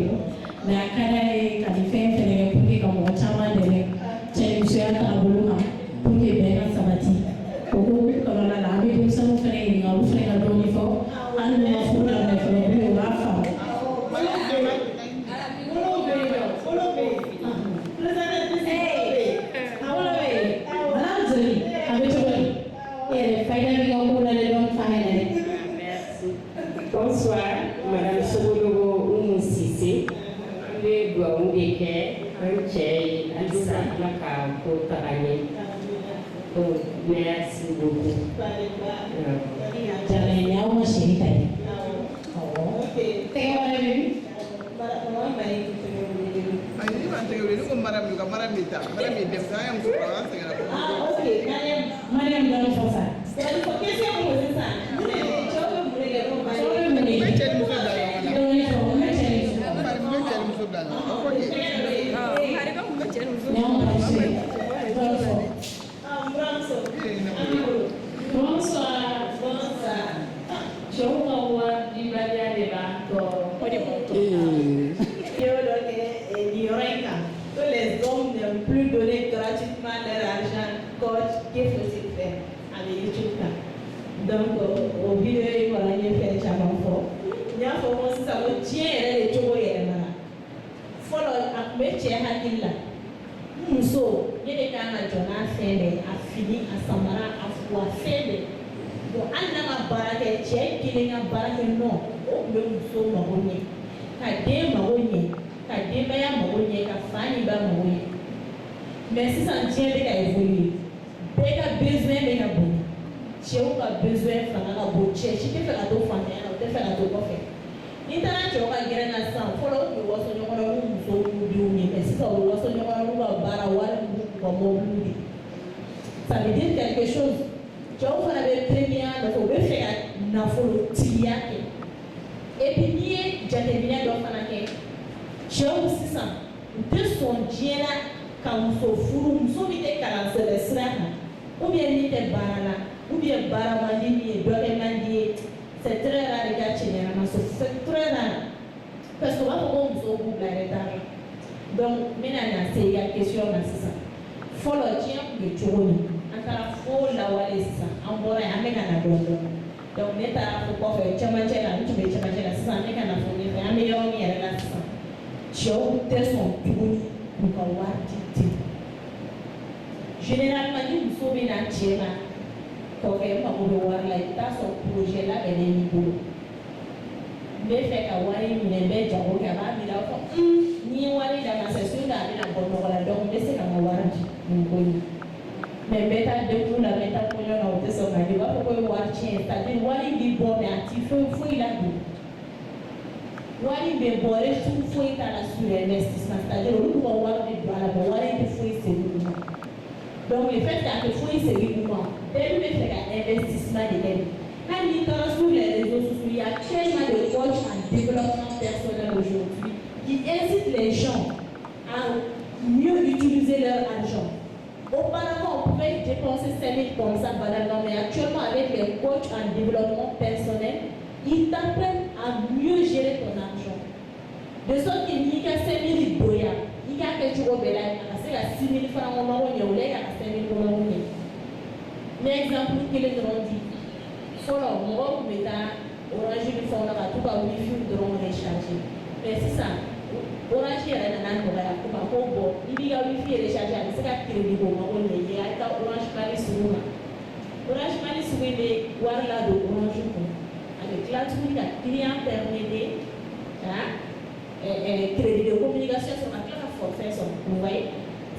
Speaker 5: Mais à Canada, quand il fait un fait, pour qu'il comme chama de l'ec, j'ai eu à la boula pour qu'il vienne à Sabati. Kalau nak ambil bisa mungkin ini kalau saya nak doni fo, anu mau fulan nak fo, beli apa? Bonsoir, Madame Sobonogo Oumou Cissé, le doigt Oudeke, un tchèque, Alissa Laka, pour Taragné. Merci beaucoup. Jangan jauh masih tadi. Oh. Tengok mana ni? Mana baik itu.
Speaker 7: Ini macam ni, lu maram juga maram itu. Maram itu saya yang suka sangat.
Speaker 2: Okey, Mariam dalam fasa. Jadi fokus yang muzik. Boleh coba boleh ke rumah. Coba boleh.
Speaker 7: Macam musuh dalam.
Speaker 2: Boleh coba macam ni.
Speaker 7: Macam musuh dalam. Okey.
Speaker 2: Hari kamu macam musuh. Yang pasti. Bonsoir, bonsoir. Je vous envoie du bagage de banco. Pas de banco. Que les hommes n'aiment plus donner gratuitement leur argent. Coach, qu'est-ce que c'est faire avec YouTube? Donc, au vidéo, il va y faire chaque fois. Il y a un moment où ça vous tient et les choses sont là. Follow up, mais tu es à l'île. Muso, il y a des gens qui ont fait à fini, à Samara, à foi, fait. Donc, on a ma baraka, tu es qui est ma baraka, non, au même muso, ma bonne.
Speaker 1: ka den mago ɲɛ ka denbaya mago ɲɛ ka fa ni ba mago ɲɛ mais sisan diɲɛ bɛ ka évoluer bɛɛ ka besoin bɛ ka bonya cɛw ka besoin fanga ka bon cɛ si tɛ fɛ ka to fantanya na o tɛ fɛ ka to kɔfɛ n'i taara cɛw ka gɛrɛn na sisan fɔlɔ u bɛ waso ɲɔgɔn na n'u musow n'u denw ye mais sisan u bɛ waso ɲɔgɔn na n'u ka baara wari n'u ka mɔbiliw de ça veut dire quelque chose cɛw fana bɛ première nɔfɛ u bɛ fɛ ka nafolotigiya kɛ et puis n'i ye jateminɛ dɔ fana kɛ cɛw sisan u tɛ sɔn diɲɛ na ka muso furu muso min tɛ kalan sɛbɛn sira kan ou bien min tɛ baara la ou bien baara man di min ye dɔ kɛ man di ye c'est très rare i ka cɛ ɲɛnama sɔrɔ c'est très rare parce que u b'a fɔ ko musow b'u bila retard la donc n bɛna na se i ka question ma sisan fɔlɔ diɲɛ tun bɛ cogo min an taara fo lawale sisan an bɔra yen an bɛ ka na dɔɔnin dɔɔnin donc ne taara fo kɔfɛ cɛmancɛ la n tun bɛ cɛmancɛ la sisan ne ka na fɔ ɲɛfɛ an bɛ yɔrɔ min yɛrɛ la sisan cɛw tɛ sɔn tuguni k'u ka wari di den généralement ni muso bɛ na cɛ ma kɔfɛ n mago bɛ wari la i bɛ taa sɔrɔ projet labɛnnen b'i bolo n bɛ fɛ ka wari minɛ n bɛ jago kɛ a b'a miiri a fɔ n'i ye wari d'a ma c'est sûr que a bɛna bɔ nɔgɔ la donc n bɛ se ka n ka wari di nin ko in mais n bɛ taa dekun la n bɛ taa kɔɲɔ na o tɛ sɔn ka di u b'a fɔ ko ye wari tiɲɛ c'est à dire wari b'i bɔ mais a ti foyi la don wari bɛ bɔ retour foyi t'a la sur investissement c'est à dire olu ka wari bɛ don a la mais wari tɛ foyi segin u ma donc le fait k'a kɛ foyi segin u ma bɛɛ bɛ fɛ ka investissement de kɛ hali n'i taara sur les réseaux sociaux il y a tellement de coachs en développement personnel aujourd'hui qui incitent les gens à mieux utiliser leur argent. Auparavant, on pouvait dépenser 5 000 comme ça, banalement, mais actuellement, avec les coachs en développement personnel, ils t'apprennent à mieux gérer ton argent. De sorte qu'il n'y a que 5 000 boya, il y a que tu obéis, c'est la 6 000 francs au Maroc, il y a 5 000 francs au Maroc. Mais exemple, quel est le dit? Solo, moi, je vais orange du fond, tout va wifi de recharger. Mais c'est ça. Orange yɛrɛ nana nɔgɔya kuma ko bɔ i b'i ka wifi recharge a bɛ se ka crédit bɔ mago ɲɛ i ye a ka orange money sugu ma orange money sugu in bɛ wari ladon orange kun a bɛ tila tuguni ka client permettre ka crédit de communication sɔrɔ ka tila ka forfait sɔrɔ vous voyez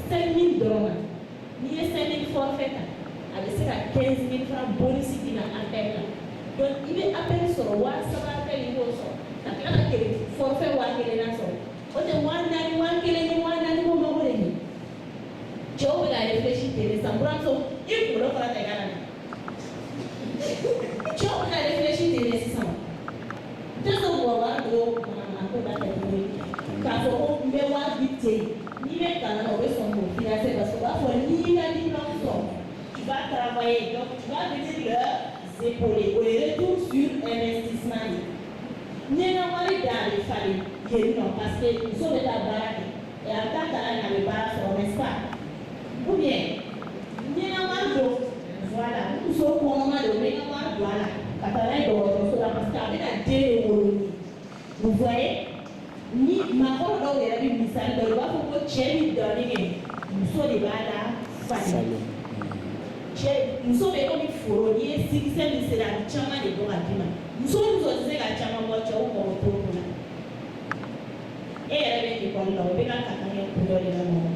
Speaker 1: 5 000 dɔrɔn ma n'i ye 5 000 forfait ta a bɛ se ka 15 000 francs bonus di na appel la donc i bɛ appel sɔrɔ 3 appel i b'o sɔrɔ ka tila ka crédit forfait 1 na sɔrɔ. O tɛ 1 kelen ye 1 ko mago de ɲɛ cɛw bɛ ka réfléchir télé san buramuso i kunkolo fara tɛ k'a la cɛw bɛ ka réfléchir télé sisan n tɛ sɔn mɔgɔ wari don a ko da tɛ tuguni k'a fɔ ko n bɛ wari di ten n'i bɛ kalan na o bɛ sɔn k'o financer parce que u b'a fɔ n'i y'i ka diplôme sɔrɔ tu vas travailler donc tu vas venir leur épauler o ye retour sur investissement ye n'i ye n ka wari da a bɛ falen. Non, parce que nous sommes de la barre et en tant qu'elle n'avait pas son espace. Ou bien, nous avons voilà, nous sommes au moment de voilà, quand on est dans le parce qu'avec la déologie, vous voyez, ni ma part dans les avis misal de loi pour que Thierry donne nous sommes des balles faciles. Nous sommes comme il faut, il y a 6 c'est la chama de bon argument. Nous sommes aussi la chama moi tu as au retour. Et elle avait dit qu'on l'a ouvert à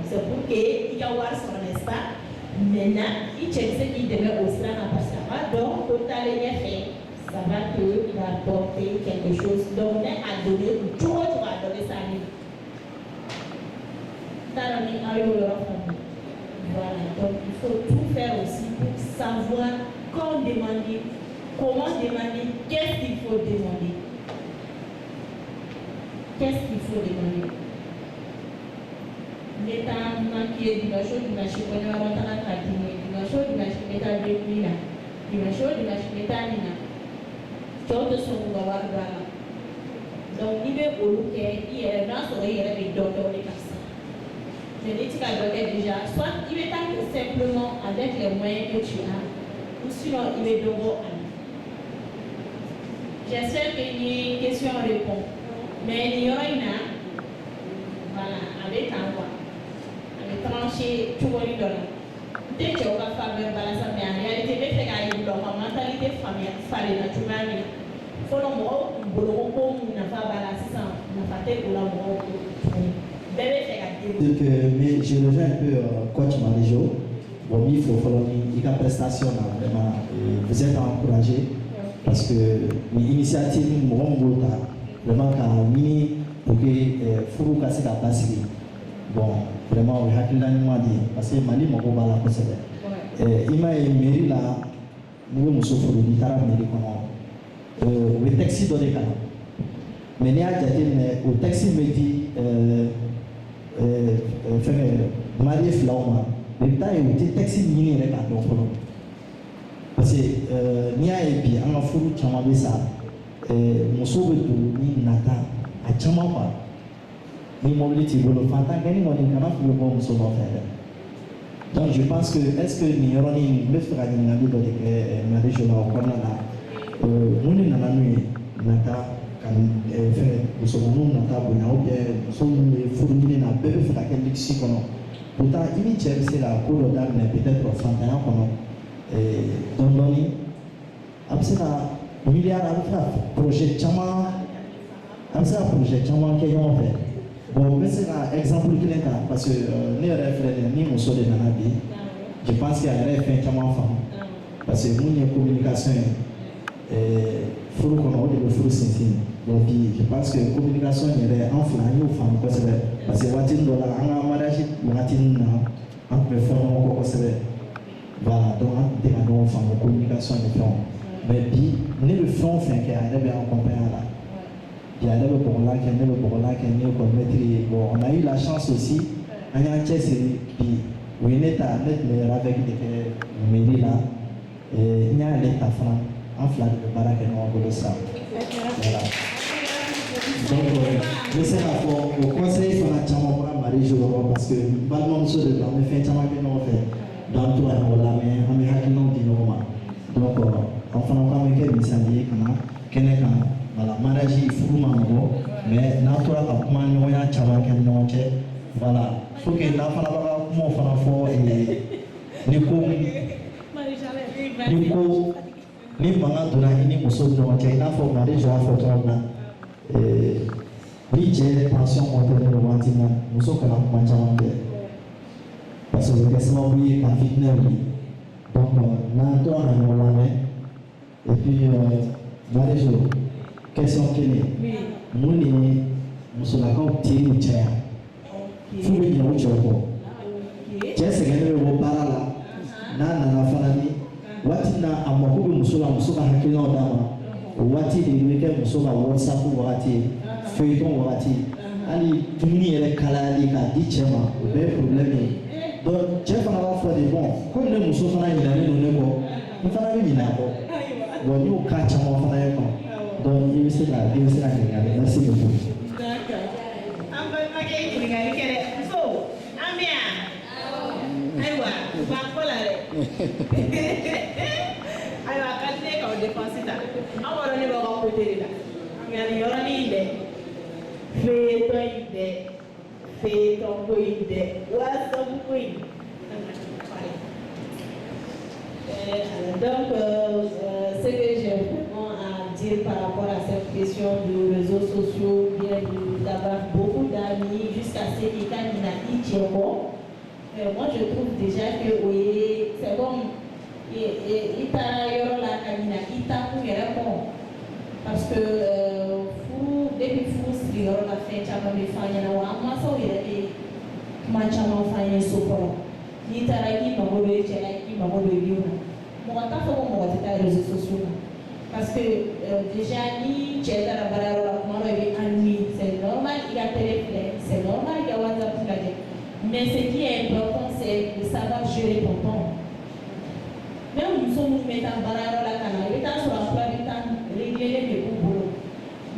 Speaker 1: c'est pour qu'il y a un son espace. Maintenant, il check ce qui devait au sein parce que donc, total est fait, ça va te rapporter quelque chose. Donc, on a donné, tout le monde va donner sa vie. Voilà, donc il faut tout faire aussi pour savoir comment demander, qu'est-ce qu'il faut demander. Qu'est-ce qu'il faut demander? L'État manqué du machin, du machin, on a rentré à dîner, du machin, l'État de Mina, du machin, l'État Mina. Tout de son pouvoir là. Donc, il veut au look, il est dans son il est docteur de ça. Je dis qu'il a déjà, soit il est simplement avec les moyens que tu as, ou sinon il est de gros. J'espère qu'il y a une question-réponse. Mais il y aura une voilà, avec un roi, avec tranché tout le monde. Dès que tu as fait balance, mais en réalité, il faut que la mentalité familiale fasse la tout le monde. Il faut que le mot, n'a pas balancé ça, n'a pas
Speaker 6: Mais je rejoins un peu coach Marie-Jo. Bon, il faut faire une prestation là, vraiment. Vous êtes encouragés parce que l'initiative, vraiment, quand mini pour que Fourou casse la place. Bon, vraiment, on a qu'il a dit parce que Mali m'a pas la posséder. Il m'a émis là, nous nous souffrons du tarab mairie comment. Le taxi donné quand mais il y a au taxi me dit marié flauma le temps est au taxi mini avec un don parce que il y a et puis on a fourni chama ça muso be to ni nata a chama pas ni mobilité bolo fanta gani mo ni kana fu bo muso no faire donc je pense que est-ce que ni yoroni me fera ni ngado do que marié je la connais là muni nana nui nata kan fait muso no nata bo na ou bien muso ni fourni na bébé fait quel lixi kono pourtant il y a c'est la cour d'âme peut-être au 31 kono donc après ça milliard à projet chama après ça projet chama qui ont fait bon mais c'est un exemple qui est là parce que les référents ni muso de nanabi je pense qu'il y a un référent chama femme parce que nous une communication faut qu'on ait des ressources donc je pense que la communication est en flanc aux femmes parce que what in dollar en mariage what in en performance encore voilà donc on a des femmes en communication et front mais puis ne le front fait qu'il y a des accompagnants là il y a des pour là qui ne le pour là qui ne le maîtriser bon on a eu la chance aussi on a un test puis oui net à net avec des mairies là et il y a l'état franc en flanc de baraque et non de ça voilà donc laissez la fois au conseil sur la chambre Marie-Jo parce que balmon sur de dans les fins chambre que nous fait dans tout on la mais on est hakino di normal donc enfin on va mettre une samedi kana keneka voilà mariage il faut mango mais natura ka kuma nyoya chambre que nous fait voilà faut que la fana ba mo fana fo niko ni manga dona ini muso no ke na fo mariage a fo tona ni j'ai pension monter le matin muso kana kuma chambre parce que le question oui par fitness donc na to na no la et puis mariage question kene muni muso la ko ti ni cha fu bi no choko jese gane wo parala na fanani wati na amakubi muso ka hakilo dama wati ni ke muso ka whatsapp wati feuilleton wati ali tuni ele kalali ka di chema be problème donc chef na va faire des bons comme le muso fana ina ne no ko fana bi ina ko bon you ka chama fana ko donc il se la merci beaucoup
Speaker 2: d'accord amba magay ni ngali kere so ambia aywa ba ko la re aywa kadne ka o défense ta aworo ni ba ko côté là ngani yorani ide fait ton coïde, donc, ce que j'ai vraiment à dire par rapport à cette question de réseaux sociaux, bien d'avoir beaucoup d'amis jusqu'à ce qu'il y ait moi je trouve déjà que oui, c'est comme parce que depuis que vous la fête à ma famille, moi ça il est manchama famille soporo. Ni taraki mamodo echelaki mamodo biuna. Moi ta faut moi ta réseaux sociaux parce que déjà ni cheta la barara la mano est ennui, c'est normal il y a téléphone, c'est normal il y a WhatsApp pour la dire. Mais ce qui est important c'est de savoir gérer ton temps. Même nous sommes mettant barara la canal, étant sur l'emploi du temps régler les boulots.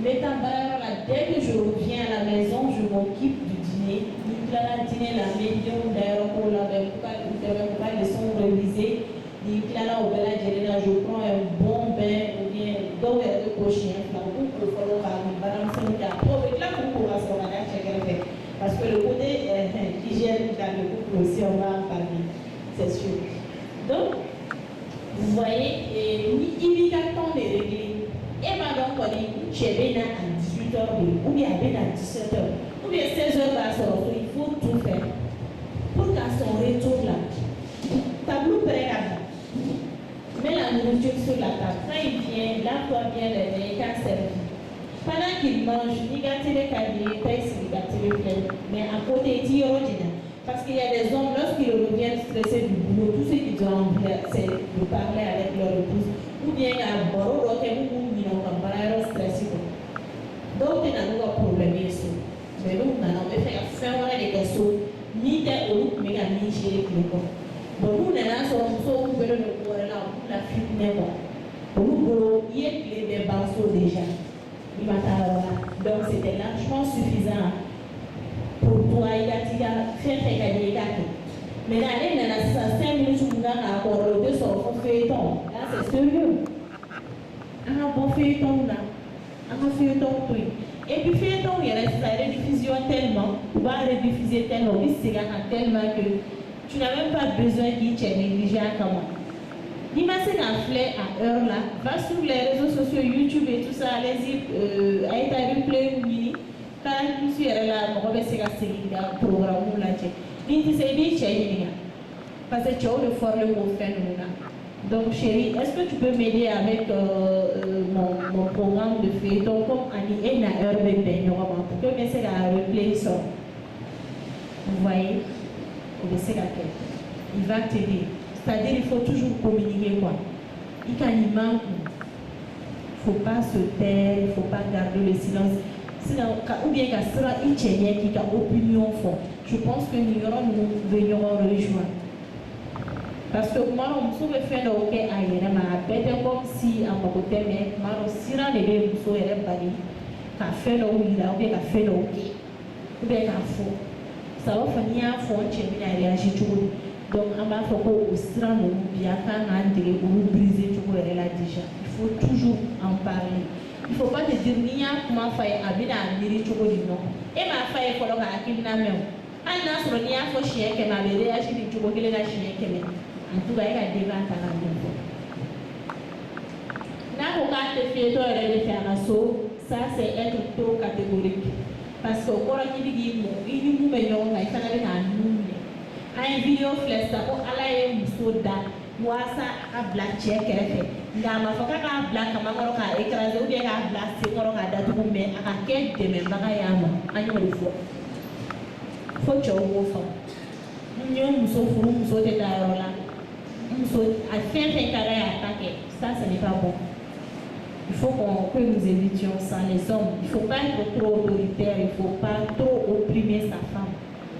Speaker 2: Mettant barara la dès que je reviens à la maison, je m'occupe du dîner. Nicolas dîner la médium d'ailleurs pour la les sons révisés. Nicolas au bel je prends un bon bain ou bien donc elle est cochée un pour que follow par une balance de la pauvre là pour pouvoir se regarder chacun fait parce que le côté hygiène dans le couple aussi on va en parler c'est sûr. Donc vous voyez il y a tant de régler et madame quand chez Bénin à 18h ou bien à Bénin à 17h ou bien 16h il faut tout faire. à son retour là, tableau prêt là, mets la nourriture sur la table. Quand il vient, lave-toi bien les mains, il t'a servi. Pendant qu'il mange, il gâte les cahiers, il gâte les fleurs. Mais à côté, il y a parce qu'il y a des hommes, lorsqu'ils reviennent stressés du boulot, tout ce qu'ils doivent faire, c'est de parler avec leur épouse. Ou bien à bord, ou bien ils n'ont pas stressé. Donc, il y a un problème ici. Mais nous, on a fait faire des questions, ni des autres, mais à ni gérer le corps. Bon, nous, on a son peu de corps là, la fuite n'est pas. Pour nous, il y a des banceaux déjà. Donc, c'était largement suffisant. Pour toi, il a fait gagner. Mais là, il y a 5 minutes où on a accordé son feuilleton. Là, c'est sérieux. Un bon feuilleton là. Un feuilleton, oui. Et puis, feuilleton, il y a la rediffusion tellement, on va rediffuser tellement, tellement que tu n'as même pas besoin d'y être négligé à comment. L'image d'un fleur à heure là, va sur les réseaux sociaux, YouTube et tout ça, allez-y, à être replay ou mini. Quand je suis là, je vais essayer de programme ou là. Parce que tu as le fort le mot fait. Donc chérie, est-ce que tu peux m'aider avec mon programme de feuilleton comme Annie et na heure de baignement pour que je essaie de replay ça. Vous voyez? Il va t'aider. C'est-à-dire qu'il faut toujours communiquer quoi. Il ne faut pas se taire, il ne faut pas garder le silence. Ou bien qu'il sera une chaîne qui a opinion forte. Je pense que nous venions rejoindre. Parce que moi, on se fait le OK à Yerema, peut-être comme si à mon côté, mais moi, si on est bien, on est bari, qu'a fait le oui, là, ou bien qu'a fait le OK, ou bien qu'a faux. Ça va finir à fond, tu as réagi tout. Donc, on va faire au sera le bien, quand on a dit, ou briser tout, elle a déjà. Il faut toujours en parler. Il ne faut pas te dire ni comment faire à bien à miri choco du nom. Et ma faille pour le cas qui n'a même. Un an sur le lien pour chien qui m'a réagi du choco qui l'a chien qui m'a. En tout cas, il a des ventes à la maison. N'a pas de fait toi et de faire un saut, ça c'est être trop catégorique. Parce que au cours de l'idée, il nous met en la fin avec un nous. Un vidéo flash, ça pour aller au soda. Moi, ça a black check. N'a ma foi qu'à black, à ma mort à écraser ou bien à black, c'est pour la date où mais à quel de mes bagailles à une fois. Faut que tu ouvres. Nous sommes fous, nous sommes des là. Nous sommes à faire des carrés à attaquer. Ça, ce n'est pas bon. Il faut que nous évitions ça, les hommes. Il ne faut pas être trop autoritaire, il ne faut pas trop opprimer sa femme.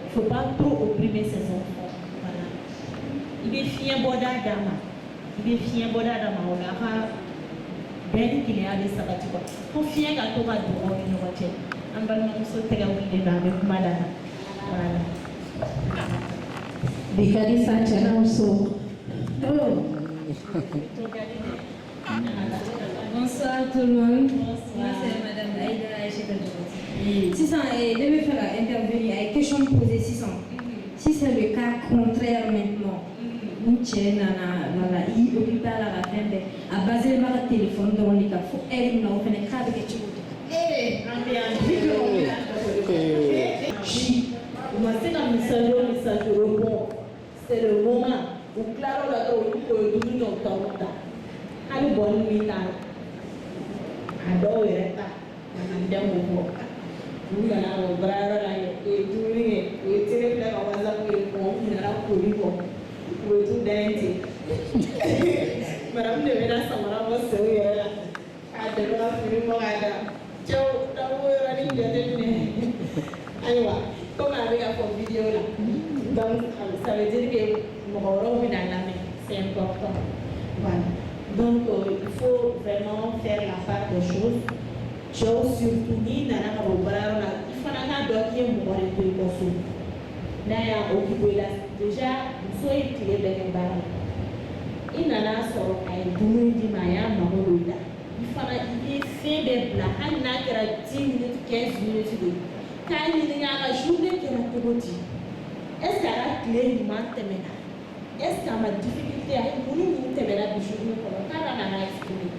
Speaker 2: Il ne faut pas trop opprimer ses enfants. Voilà. Il est fier boda dama. Il est fier boda dama. On a bien qu'il y a des sabbatiques. Il faut fier qu'à tout va de l'eau une voiture. En bas, nous sommes très oubliés avec madame. Voilà.
Speaker 1: Bikari Sanchez also.
Speaker 5: Bonsoir tout le monde. Moi c'est Madame Aïda Aïcheta. 600 et je vais faire intervenir avec question posée 600. Si c'est le cas contraire maintenant, nous tiens il occupe à la fin à baser le téléphone dans le cas faut elle nous fait un cadre que tu
Speaker 1: c'est le moment où Claro la trouve que nous sommes allez bonne nuit là adore ça on a un bon nous allons au bras là et tout et tirer la WhatsApp et on ira pour lui pour tout danser madame de Vera Samara va se ouvrir là à de la film morada ciao d'avoir une idée aywa comme avec la vidéo là donc ça veut dire que c'est important. Voilà. Donc il faut vraiment faire la part des choses. Surtout ni dans la robara, il faut que d'autres qui ont moré de l'osso. D'ailleurs, occupé là déjà, nous sommes tirés de l'embarras. Il n'a pas sort à une double de Maya Mamoula. Il faut que fait des plats. Il n'a que 10 minutes, 15 minutes. Quand il y a la journée qui est la Togoti. Est-ce qu'elle a clé du mal téména? Est-ce qu'elle a difficulté à nous téména du jour pour car elle a exprimé?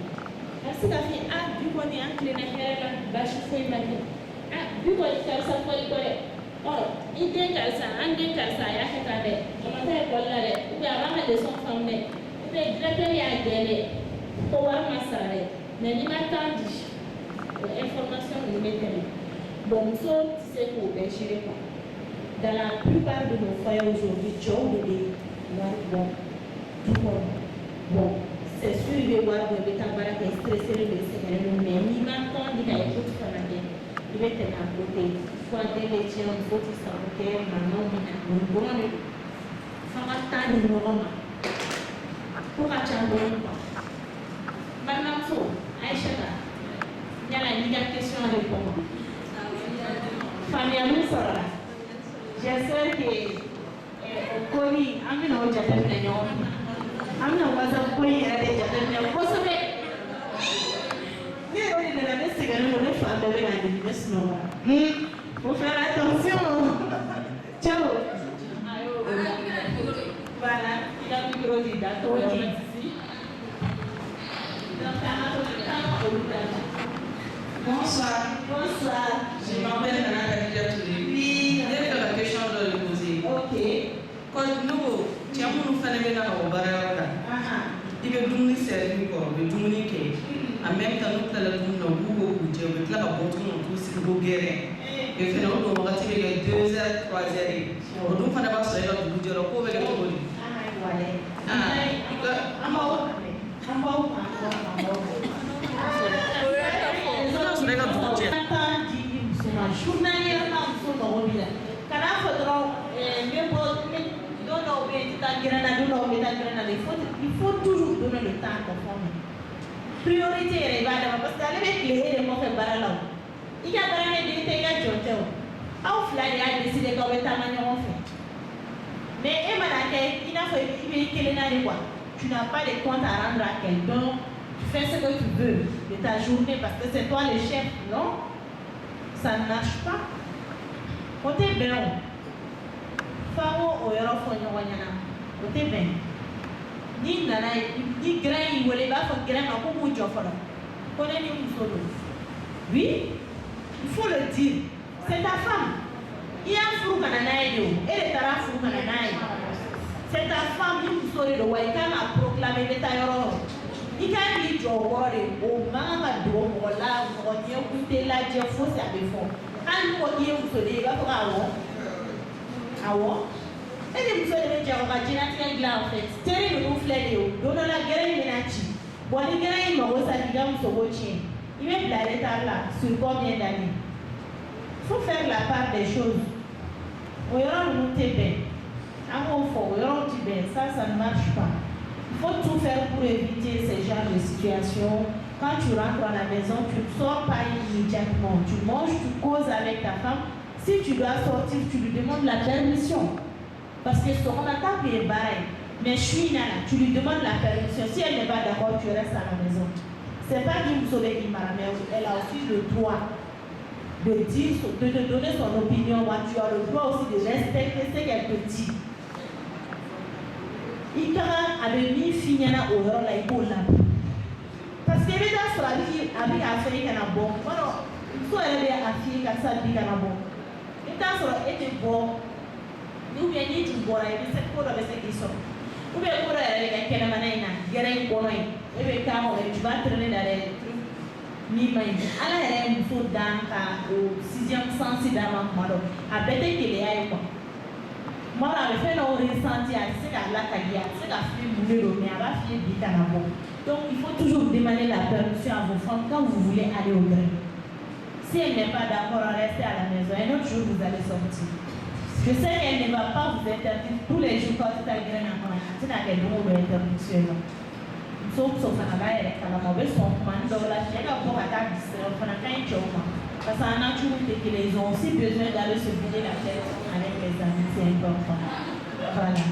Speaker 1: Parce que la fille a vu qu'on est en clé naturelle, bâche fouille ma vie. Ah, vu qu'on est comme ça, faut y aller. il dit qu'à ça, il y a quelque chose. On va faire école là, ou bien avant de son famille, ou bien directeur y a gagné, pour voir ma salée. Mais il m'a tendu, l'information de météo. Bon, ça, c'est pour déchirer quoi. Dans la plupart de nos foyers aujourd'hui, Joe de bon, tout bon, c'est sûr que voir que le tabac est stressé, le sécurité, mais il m'a tendu qu'il y a beaucoup de familles. Il va être à côté. Quand il est tiens, il faut qu'il s'en occupe, maintenant, il a un bon temps de nous rendre. Pour attendre. Madame Fou, Aïcha, il y a la question à répondre. Famille Amou Sora, j'espère que au Kori, Amina Ojatem Nyon, Amina Wazam Kori, elle est Jatem Nyon. Faut faire attention. Ciao. Voilà, il a plus gros d'accord ici.
Speaker 8: Bonsoir.
Speaker 1: Bonsoir.
Speaker 8: Je m'appelle Nana Khadija Touré. Puis, j'ai fait la question de le poser.
Speaker 1: Ok.
Speaker 8: Quand nous, tu as mon frère qui est là au Barayara. Il veut nous servir quoi, il veut nous quitter. En même temps, nous allons nous beaucoup de gens, nous allons beaucoup de tous ces beaux guerriers. Et finalement, nous allons tirer 2 heures, 3 heures. Nous allons faire ça, nous allons dire qu'on va faire tout.
Speaker 2: Il faut toujours donner le temps à conformer. Priorité est parce qu'elle est les mots fait baralao. Il y a des gens qui a décidé qu'on va faire. Mais il a fait tu n'as pas de compte à rendre à quelqu'un. Tu fais ce que tu veux de ta journée parce que c'est toi le chef. Non, ça ne marche pas. Côté bien, Fao ou côté bien. Ni nana ni grand il voulait pas faire grand à beaucoup de gens. Connais ni solo. Oui, il faut le dire. C'est ta femme. Il y a un fou cananaïo. Elle est à la fou cananaïo. C'est ta femme qui sort de Waïkan a proclamé l'état euro. Il y a dit au Mama do Mola, on y a coûté la Jeffos à Befon. Un mot qui est au soleil, va pour Awo. Et les gens de Javatina Gla en fait. Terry le ouflé, donne la guerre ménachi. Bon, les gars, ils m'ont dit sur votre chien. Il met la l'état là, sur combien d'années? Il faut faire la part des choses. On y aura le monté bien. Ça ne marche pas. Il faut tout faire pour éviter ce genre de situation. Quand tu rentres à la maison, tu ne sors pas immédiatement. Tu manges, tu causes avec ta femme. Si tu dois sortir, tu lui demandes la permission. Parce que son attaque est bail. Mais je suis nana, tu lui demandes la permission. Si elle n'est pas d'accord, tu restes à la maison. Ce n'est pas qu'il vous sauve qui m'a mais elle a aussi le droit de dire, de te donner son opinion. Moi, tu as le droit aussi de respecter ce qu'elle te dit. Il avait mis Fignana au rôle là, il faut là. Parce que les gens sont avec affaire qui est bon. Voilà, il faut aller à affaire qui ça dit qu'il est bon. Les gens sont été bon. Nous bien dit du bon, et c'est pour le qui sont. Ou bien pour aller quelqu'un manana, garer bon et bien quand tu vas traîner dans les trucs. Ni maïs. Alors elle est faut dans au 6e sens dans ma maro. À bête qu'il est à quoi. Moi, je fais le ressenti à ce qu'à la carrière, ce qu'à faire bouler mais à la fille du canabo. Donc, il faut toujours demander la permission à vos femmes quand vous voulez aller au grain. Si elle n'est pas d'accord à rester à la maison, un autre jour vous allez sortir. Je sais qu'elle ne va pas vous interdire tous les jours quand tu as grain à moi. Tu n'as qu'un mot d'interdiction. Sauf à la elle est à la mauvaise son, dans la chaîne, on va faire un chômage. Parce qu'en nature, ils ont aussi besoin d'aller se vider la tête avec les amis, c'est important. Voilà.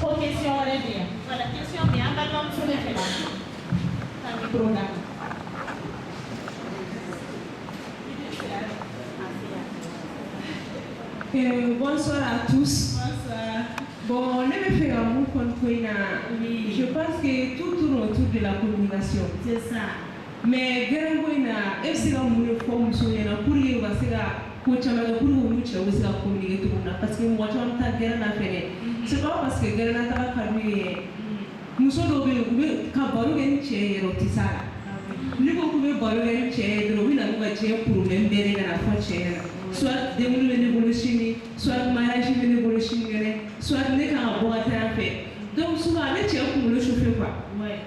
Speaker 2: Pour question, on est bien. Voilà, question bien. Maintenant, sur le fait. Un micro là.
Speaker 9: Bonsoir à tous.
Speaker 2: Bonsoir.
Speaker 9: Bon, on est fait un mot contre. Je pense que tout tourne autour de la communication.
Speaker 2: C'est ça.
Speaker 9: mais gɛrɛnko in na e bɛ se ka mun de fɔ muso ɲɛna pour que u ka se ka ko caman kɛ pour que u ni cɛw bɛ se ka communiquer cogo min na parce que mɔgɔ caman bɛ taa gɛrɛn na fɛnɛ c'est pas parce que gɛrɛn na taga ka d'u ye muso dɔw bɛ yen u bɛ ka baro kɛ ni cɛ ye yɛrɛ o tɛ s'a la n'i ko k'u bɛ baro kɛ ni cɛ ye dɔrɔn u bɛ na n'u ka diɲɛ problème bɛɛ de kana fɔ cɛ ɲɛna soit denkundi bɛ ne bolo sini soit mariage bɛ ne bolo sini kɛnɛ soit ne kan ka bɔ ka taa yan fɛ donc souvent ne cɛ kunkolo chauffer quoi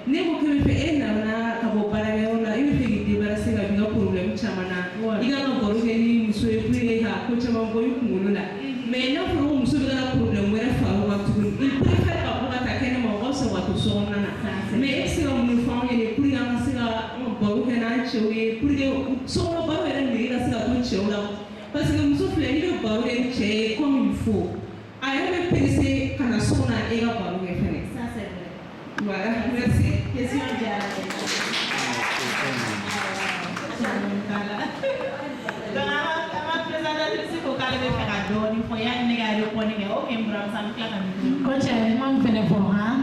Speaker 9: ne ko k'e bɛ fɛ e nana ka bɔ baarakɛyɔrɔ la e bɛ fɛ k'i débarrasser ka b'i ka problème caman na i ka baro kɛ ni muso ye pour que ka ko caman bɔ i kunkolo la mais n'a fɔra ko muso bɛ ka problème wɛrɛ fara o kan tuguni il préfère ka bɔ ka taa kɛnɛma o ka fisa ka to so kɔnɔna na mais e bɛ se ka mun fɔ anw ɲɛna pour que an ka se ka baro kɛ n'an cɛw ye pour que sokɔnɔ baro yɛrɛ nege ka se ka to cɛw la parce que muso filɛ n'i bɛ baro kɛ ni cɛ ye comme il faut a yɛrɛ bɛ percer ka na so kɔnɔ e ka baro kɛ fɛnɛ. Voilà, merci.
Speaker 2: Question diyara n ye. Donc an ka présentatrice ko k'ale bɛ fɛ ka dɔɔni fɔ yanni ne ka répondre kɛ ok n buramuso an bɛ tila ka min.
Speaker 1: Ko cɛ ma min fɛnɛ fɔ han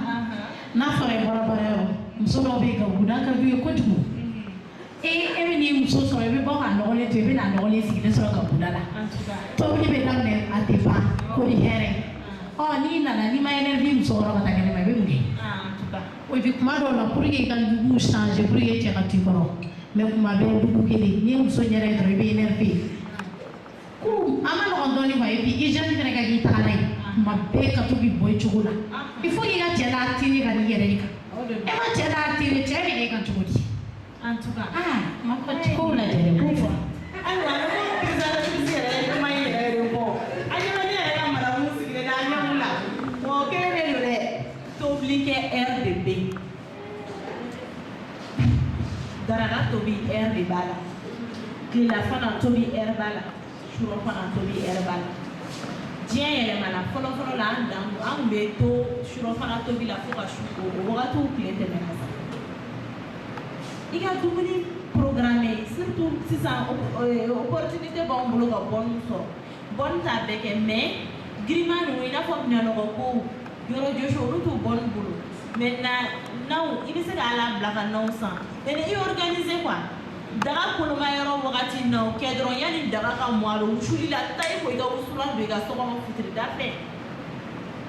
Speaker 1: n'a fɔra i bɔra baarayɔrɔ muso dɔw bɛ yen ka guda ka d'u ye kojugu e bɛ n'i muso sɔrɔ i bɛ bɔ ka nɔgɔlen to i bɛ na nɔgɔlen sigilen sɔrɔ ka guda la tobili bɛ daminɛ a tɛ ban ko ni hɛrɛ n'i nana n'i ma énergie muso kɔrɔ ka taa kɛnɛma i bɛ mun kɛ et puis kuma dɔw la pour que i ka dugu changer pour que cɛ ka to i kɔrɔ mais kuma bɛɛ dugu kelen n'i ye muso ɲɛda ye dɔrɔn i bɛ énervé ko a ma nɔgɔn dɔɔnin quoi et puis hygiène fɛnɛ ka k'i tagala ye kuma bɛɛ ka to k'i bɔ i cogo la il faut k'i ka cɛ la attirer ka n'i yɛrɛ de kan e ma cɛ la attirer cɛ bɛ k'e kan cogo di
Speaker 2: en tout cas
Speaker 1: ma fɔ kow lajɛ dɛ ko fɔ
Speaker 2: ayiwa ne ko présentatrice yɛrɛ ye kuma in yɛrɛ de fɔ a ɲɛna ne yɛrɛ ka madamu sigilen na a ɲɛmu la mɔgɔ kelen de don dɛ tobilikɛ heure de bɛ yen daraka tobi heure de b'a la tilelafana tobi heure b'a la surɔfana tobi heure b'a la diɲɛ yɛlɛmana fɔlɔfɔlɔ la an dan an tun bɛ to surɔfana tobi la fo ka su ko o wagatiw tile tɛmɛna sa i ka dumuni programme surtout sisan opportunité b'anw bolo ka bɔnni sɔrɔ bɔnni t'a bɛɛ kɛ mais giriman ninnu i n'a fɔ minɛnɔgɔ kow yɔrɔjɔsi olu t'u bɔnni bolo maintenant naw i bɛ se k'a labila ka naw san mais ni i organiser quoi daga koloma yɔrɔ wagati naw kɛ dɔrɔn yanni daga ka mɔ a la wusuli la taa i ko i ka wusulan don i ka so kɔnɔ fitirida fɛ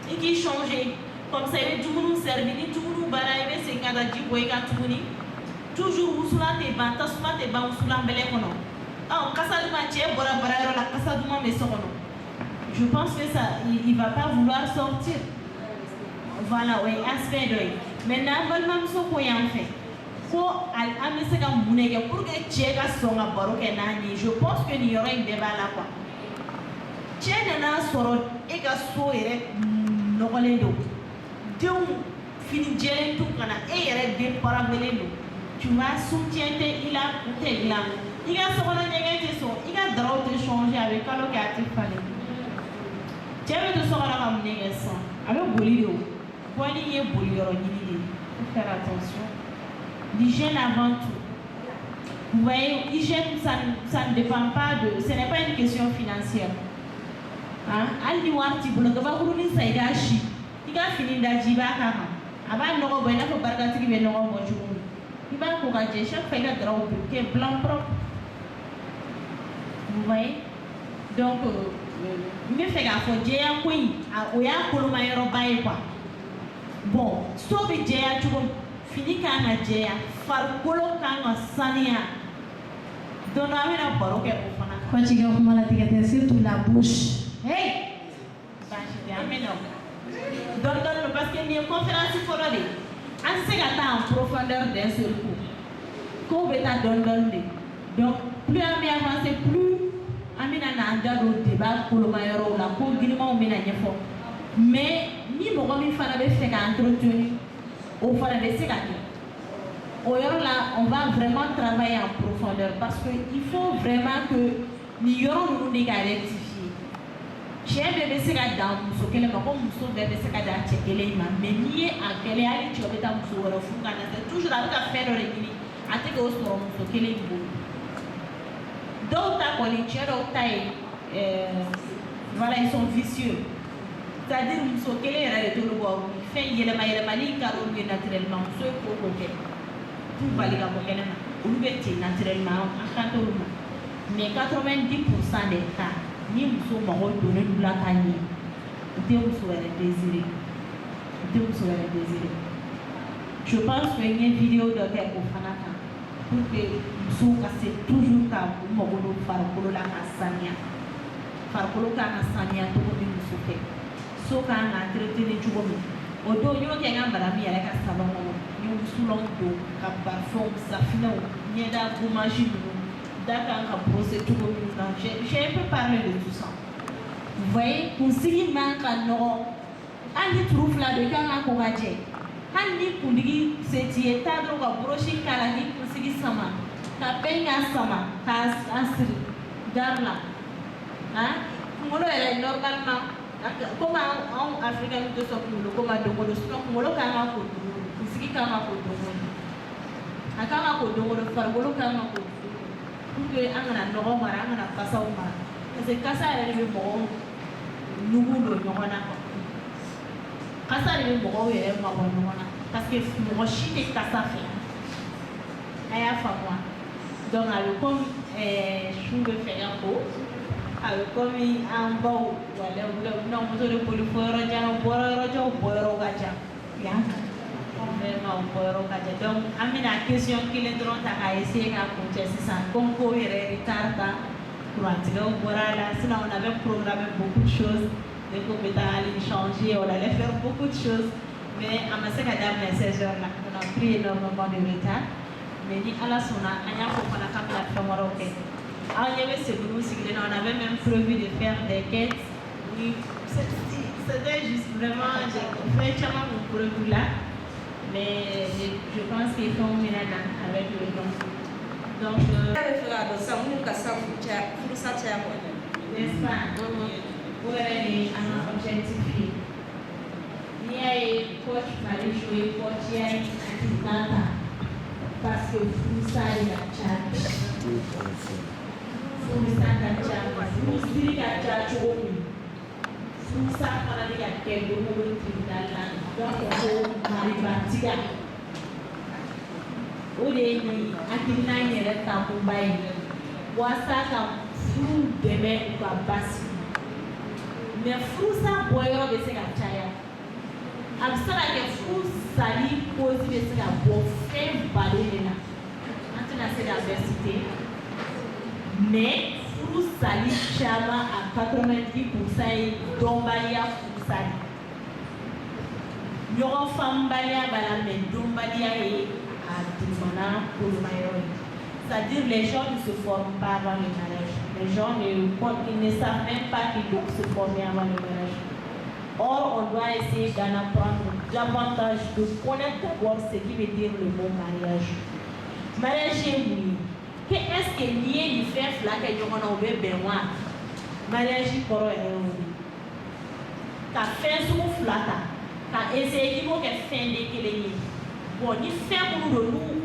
Speaker 2: i k'i changer comme ça i bɛ dumuni servir ni dumuni banna i bɛ segin ka taa ji bɔ i kan tuguni toujours wusulan tɛ ban tasuma tɛ ban wusulan bɛlɛ kɔnɔ kasa duman cɛ bɔra baarayɔrɔ la kasa duman bɛ so kɔnɔ je pense que ça il va pas vouloir sortir voilà o ye aspect dɔ ye maintenant an balimamuso ko y'an fɛ ko an bɛ se ka mun de kɛ pour que cɛ ka sɔn ka baro kɛ n'an ye je pense que nin yɔrɔ in bɛɛ b'a la quoi cɛ nana sɔrɔ e ka so yɛrɛ nɔgɔlen don denw fini jɛlen t'u kana e yɛrɛ den parabelen don tu vois soutien tɛ i la kun tɛ dilan i ka sokɔnɔ ɲɛgɛn tɛ sɔn i ka daraw tɛ changer a bɛ kalo kɛ a tɛ falen cɛ bɛ to so kɔnɔ ka mun de kɛ sisan a bɛ boli de o bɔli ye boli yɔrɔ ɲini de faut faire attention l'hygiène avant tout vous voyez hygiène ça ne dépend pas de ce n'est pas une question financière hali ni wari t'i bolo gabakurunin san i k'a si i ka fini daji i b'a k'a kan a b'a nɔgɔ bɔ i n'a fɔ barikatigi bɛ nɔgɔ bɔ cogo min i b'a ko ka jɛ chaque fois i ka daraw bɛ kɛ blanc propre vous voyez donc n bɛ fɛ k'a fɔ jɛya ko in o y'a koloma yɔrɔba ye quoi bon so bɛ jɛya cogo min fini kan ka jɛya farikolo kan ka sanuya donc an bɛna baro kɛ o fana kan.
Speaker 1: Quand tu as comment la tigɛ surtout la bouche.
Speaker 2: Hey! Basi tɛ an bɛna o dɔɔni dɔɔni don parce que nin ye conférence fɔlɔ de ye an tɛ se ka taa en profondeur d'un seul coup kow bɛ taa dɔɔni dɔɔni de donc plus an bɛ avancer plus an bɛna n'an da don débat koloma yɔrɔw la ko girimanw bɛna ɲɛfɔ mais ni mɔgɔ min fana bɛ fɛ ka entretenir o fana bɛ se ka kɛ o yɔrɔ la on va vraiment travailler en profondeur parce que il faut vraiment que nin yɔrɔ ninnu de ka rectifier cɛ bɛɛ bɛ se ka dan muso kelen ma ko muso bɛɛ bɛ se ka dan cɛ kelen ma mais n'i ye a gɛlɛya hali cɛ bɛ taa muso wɛrɛ furu ka na c'est toujours a bɛ ka fɛn dɔ de ɲini a tɛ k'o sɔrɔ muso kelen in bolo dɔw ta kɔni cɛ dɔw ta ye voilà ils sont vicieux c'est-à-dire muso kelen yɛrɛ de t'olu bɔ fɛn yɛlɛma yɛlɛmali ka d'olu ye naturellement muso ye ko kɛ t'u bali ka bɔ kɛnɛma olu bɛ ten naturellement an kan t'olu ma mais 90% des cas ni muso mago donnen d'u la ka ɲɛ u tɛ muso wɛrɛ désirer je pense que n ye vidéo dɔ kɛ o fana kan pour que musow ka se toujours ka u mago don farikolo la ka sanuya farikolo kan ka sanuya cogo min muso fɛ so kan ka entretenir cogo min o don n y'o kɛ n ka madame yɛrɛ ka salon kɔnɔ n ye wusulanw don ka parfums safinɛw ɲɛda gommage ninnu da kan ka brosser cogo min na j'ai un peu parlé de tout ça vous voyez kunsigi man ka nɔgɔ hali ni turu fila don i kan ka ko ka jɛ hali ni kundigi se t'i ye taa dɔrɔn ka brosi k'a la k'i kunsigi sama ka pɛn k'a sama k'a siri gari la kunkolo yɛrɛ normalement comme anw africains tɛ sɔn kunkolo ko ma don o don sinon kunkolo kan ka ko don o don kunsigi kan ka ko don o don a kan ka ko don o don farikolo kan ka ko don pour que an kana nɔgɔ mara an kana kasaw mara parce que kasa yɛrɛ de bɛ mɔgɔw nugu don ɲɔgɔn na kasa de bɛ mɔgɔw yɛrɛ mabɔ ɲɔgɔn na parce que mɔgɔ si tɛ kasa fɛ a y'a faamu wa donc a bɛ comme su bɛ fɛ ka ko a bɛ comme an baw wala u bɛna muso de boli fɔ yɔrɔ jan u bɔra yɔrɔ jan u bɔ yɔrɔ ka jan yan vraiment u bɔ yɔrɔ ka jan donc an bɛna question kelen dɔrɔn ta k'a essayer k'a kuncɛ sisan comme ko yɛrɛ retard ta kurantigɛw bɔra la sinon on avait programmé beaucoup de choses dès qu'on peut aller changer on allait faire beaucoup de choses mais à ma se ka daminɛ 16 heures là on a pris énormément de retard mais ni ala sɔnna an y'a fɔ fana k'an bɛna fɛn wɛrɛw kɛ an ɲɛ bɛ segin sigilen na on avait même prévu de faire des quêtes oui c'était juste vraiment fɛn caman kun prévu là mais je pense que fɛnw bɛna na avec le temps donc
Speaker 10: n'est-ce
Speaker 2: pas o yɛrɛ ni an ka objectif ye n'i y'a ye coach Marichou ye coach ya ye Nata parce que furusa de ka ca furusa ka ca furusiri ka ca cogo min furusa fana bɛ ka kɛ don o don tribunal la donc ko maribatiya o de ye nin hakilina in yɛrɛ takunba ye walasa ka furu dɛmɛ u ka basigi mais furusa bɔyɔrɔ bɛ se ka caya a bɛ se ka kɛ furu sali cause bɛ se ka bɔ fɛn baden de la an tɛna se ka bɛɛ citer mais furu sali caman a 90% ye dɔnbaliya furu sali ɲɔgɔn faamubaliya b'a la mais dɔnbaliya ye a dugumana kolomayɔrɔ ye c'est-à-dire les gens ne se forment pas avant le mariage les gens ils ne savent même pas qu'ils doivent se former avant le mariage. Or, on doit essayer d'en apprendre davantage, de connaître d'abord ce qui veut dire le mot mariage. Mariage est oui. Qu'est-ce que lié du fait là que nous avons besoin? Mariage est pour eux. Quand fait sous flata, quand essayer de faire fin de quelque bon, ni faire pour nous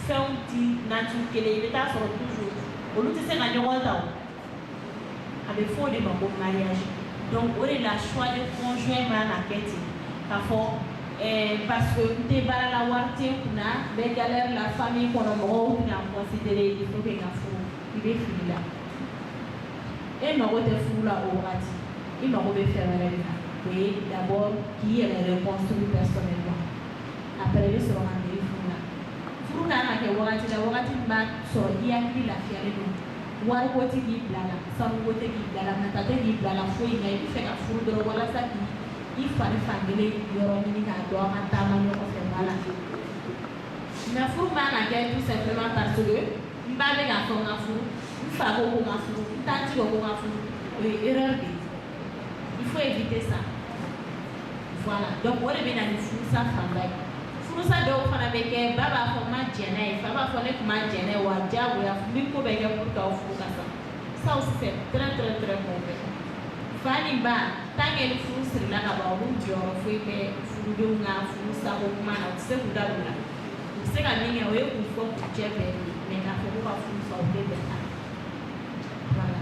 Speaker 2: faire un petit nature que les états sont toujours. Au lieu de se gagner au temps. Avec faux de mon mariage. Donc, on est la choix de conjoint à la quête. Parce que tu es à la warté, mais galère la famille qu'on a considéré, il faut que tu il est fini là. Et nous avons été fous là au rati. Il m'a fait faire la oui, d'abord, qui est reconstruit personnellement. Après, il sera en fou là. Fou là, il y a la warté, il y a qui la fière. Wari ko ti k'i bila la sanu ko tɛ k'i bila la nata tɛ k'i bila la foyi nka i bɛ fɛ ka furu dɔrɔn walasa k'i fari fankelen yɔrɔ ɲini k'a dɔn an ka taama ɲɔgɔn fɛ ba la mais furu man ka kɛ tout simplement parce que n ba bɛ k'a fɔ n ka furu n fa ko ko n ka furu n tanti ko ko n ka furu o ye erreur de ye il faut éviter ça voilà donc o de bɛ na ni furusa fanba ye furusa dɔw fana bɛ kɛ ba b'a fɔ n ma jɛn n'a ye fa b'a fɔ ne tun ma jɛn n'a ye wa diyagoya n bɛ ko bɛɛ kɛ pour k'aw furu ka sa ça aussi c'est très très très mauvais fa ni ba tant que ni furu sirila ka ban olu jɔyɔrɔ foyi tɛ furudenw ka furusako kuma na u tɛ se k'u da don o la u bɛ se ka min kɛ o ye k'u fɔ k'u cɛ bɛn de mais k'a fɔ ko ka furusa o tɛ bɛn a la voilà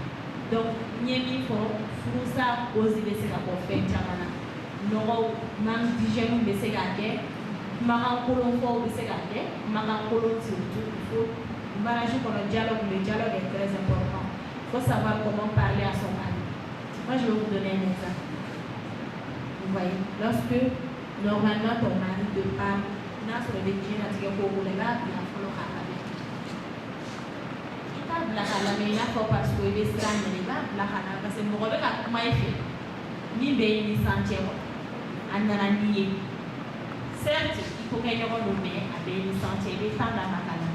Speaker 2: donc n ye min fɔ furusa cause bɛ se ka bɔ fɛn caman na nɔgɔw manque d'hygiène bɛ se k'a kɛ kumakan kolon fɔw bɛ se ka kɛ kumakan kolon surtout il faut le dialogue est très important. Il faut savoir comment parler à son mari. Moi, je vais vous donner un exemple. Vous voyez, lorsque normalement ton mari te parle, il faut parce que les parce que certes, il faut qu'il y ait un mais à des sentiers, des temps dans ma canne.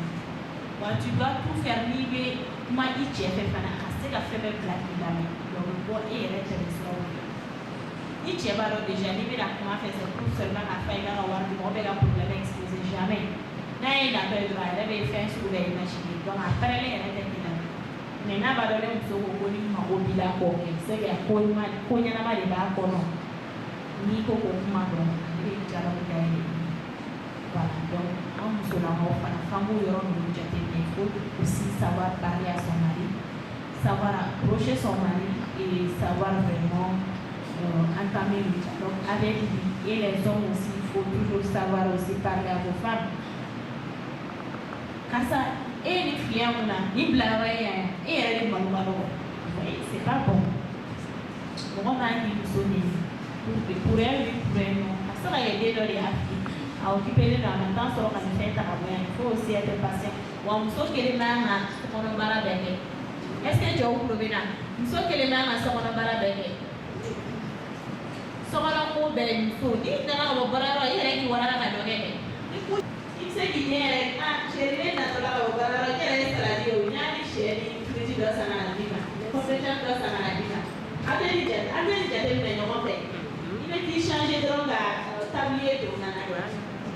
Speaker 2: Tu dois tout faire vivre, moi, il t'y fait faire c'est la femme blague de la main. Donc, bon, et elle est il t'y va déjà, il va comment faire ça pour seulement à faire un problème exposé jamais. Là, il a pas le droit, il avait fait un sourire machine. Donc, après, il a été là. Mais n'a pas donné un sourire au niveau au bilan pour c'est qu'il y a qu'on y a pas de bas qu'on a. Ni qu'on m'a donné. Voilà, donc en musulman, il faut aussi savoir parler à son mari, savoir approcher son mari et savoir vraiment entamer le dialogue avec lui. Et les hommes aussi, il faut toujours savoir aussi parler à vos femmes. Quand ça, et les clients, on a ni blague, et elle est bonne, vous voyez, c'est pas bon. On a dit nous sonner. Pour elle, pour elle, non. Ça va aider dans les affaires à occuper les gens. Maintenant, sur le fait il faut aussi être patient. Ou on saute que les mains à ce qu'on a barré avec. Est-ce que tu as oublié là? On saute que les mains à ce qu'on a barré avec. Sur la peau de l'info, dit dans le barré, il y a qui voit la donner. Il sait qu'il y a un chéri dans le barré, il y a la vie, il y a des chéris, qui dans sa maladie. Les compétences dans sa maladie. Adélie, il est qui changer de langue à tablier de mon anagra.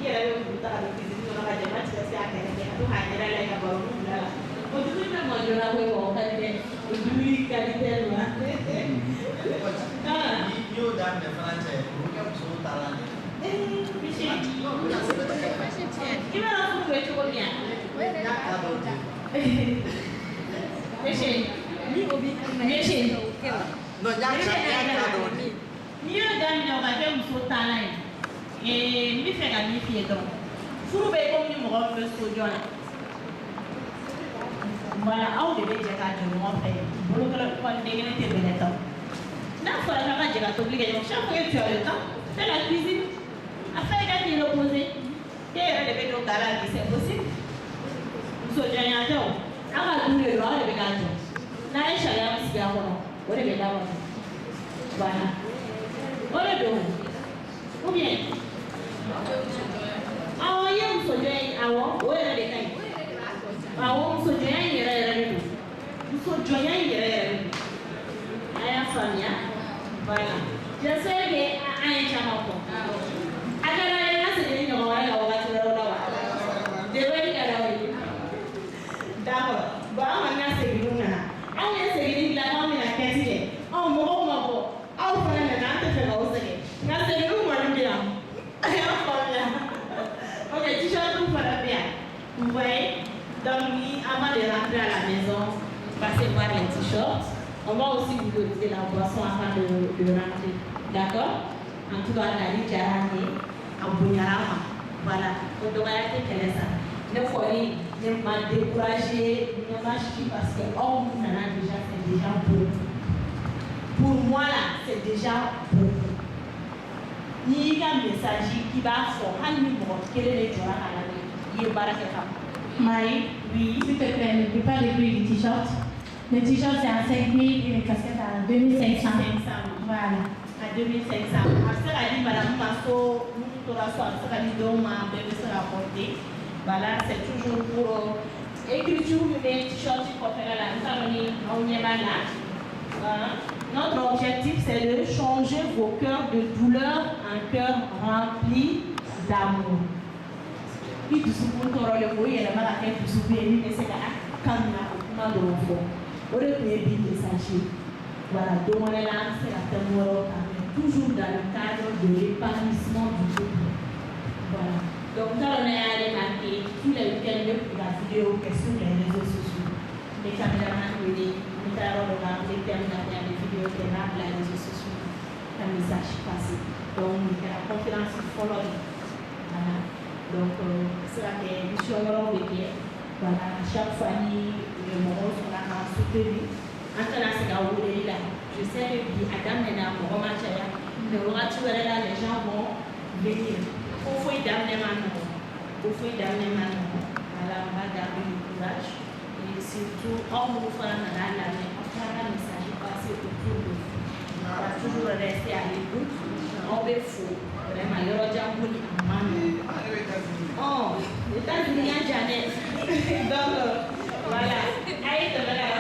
Speaker 2: Il y a le bout à la démarche, c'est à faire tout à la ballon. Aujourd'hui, le monde de la web, on va dire, lui, qualité. Ah, you done the franchise, you have so talent. Il va la faire tout bien. Monsieur,
Speaker 10: no,
Speaker 2: mieux gagne on va faire un talent et lui faire gagner pied donc pour faire comme nous me le sojourn voilà on devait dire à Dieu on fait pour que le dégainer tes bénétons n'a pas la magie à t'obliger donc chaque fois que tu as le temps fais la cuisine afin gagner l'opposé et elle devait donc talent c'est possible nous sojourner à toi à tout le droit de gagner n'a échallé si à moi on devait d'avoir voilà. Ou bien, ah, il y a un sojourn, ah, où est le détail? Ah, on sojourn, il y a un sojourn, il y a un famille. Voilà. Je sais que un champion. Alors, c'est une d'accord. Bon, maintenant, c'est une on est la femme la qualité. Oh, mon ah, vous prenez maintenant, tu fais aussi. Quand c'est nous, moi, je bien. Ok, tu chantes tout pour le bien. Vous voyez? Donc, avant de rentrer à la maison, passez voir les t-shirts. On va aussi vous donner la boisson avant de rentrer. D'accord? En tout cas, la vie Jarani, en Bounyarama. Voilà. Donc, on va être quel est ça? Ne folie, ne m'a découragé, ne m'a chié parce que, oh, vous en avez déjà fait déjà beaucoup. Pour moi, là, c'est déjà beaucoup. Il y a un message qui va faire un numéro quel est le jour à la vie. Il y a un barrage de Marie, oui.
Speaker 1: S'il te plaît, ne peux pas détruire les t-shirts. Le t-shirt, c'est à 5 000 et les casquettes à 2500. Voilà.
Speaker 2: À 2500. Après, elle dit, madame, Masso, nous, nous, nous, nous, voilà, c'est toujours pour écriture de t-shirt qui confère la notre objectif, c'est de changer vos cœurs de douleur en cœurs remplis d'amour. Et tout ce qu'on aura le mot, il y a la maladie de souvenir, mais c'est quand on a un enfant. On est bien de sachet. Voilà, donc on est là, c'est la témoin, toujours dans le cadre de l'épanouissement du couple. Voilà. Donc, quand on est allé marquer tous les week-ends pour la vidéo qui est sur les réseaux sociaux, les caméramans nous allons regarder les vidéos qui sont sur les réseaux sociaux, un message passé. Donc, la conférence follow. Voilà. Donc, c'est la question de Voilà, à chaque fois, les moraux sont là à soutenir. Maintenant, c'est là où il est là. Je sais que Adam est là, mais les gens vont venir. Il faut d'amener maintenant. Voilà, on va garder le courage. Et surtout, on nous fera la message passer autour de vous. On va toujours rester à l'écoute. On est faux. Vraiment, il y aura déjà beaucoup de monde. Oh, les États-Unis, il y a Janet. Donc, voilà. Allez, de la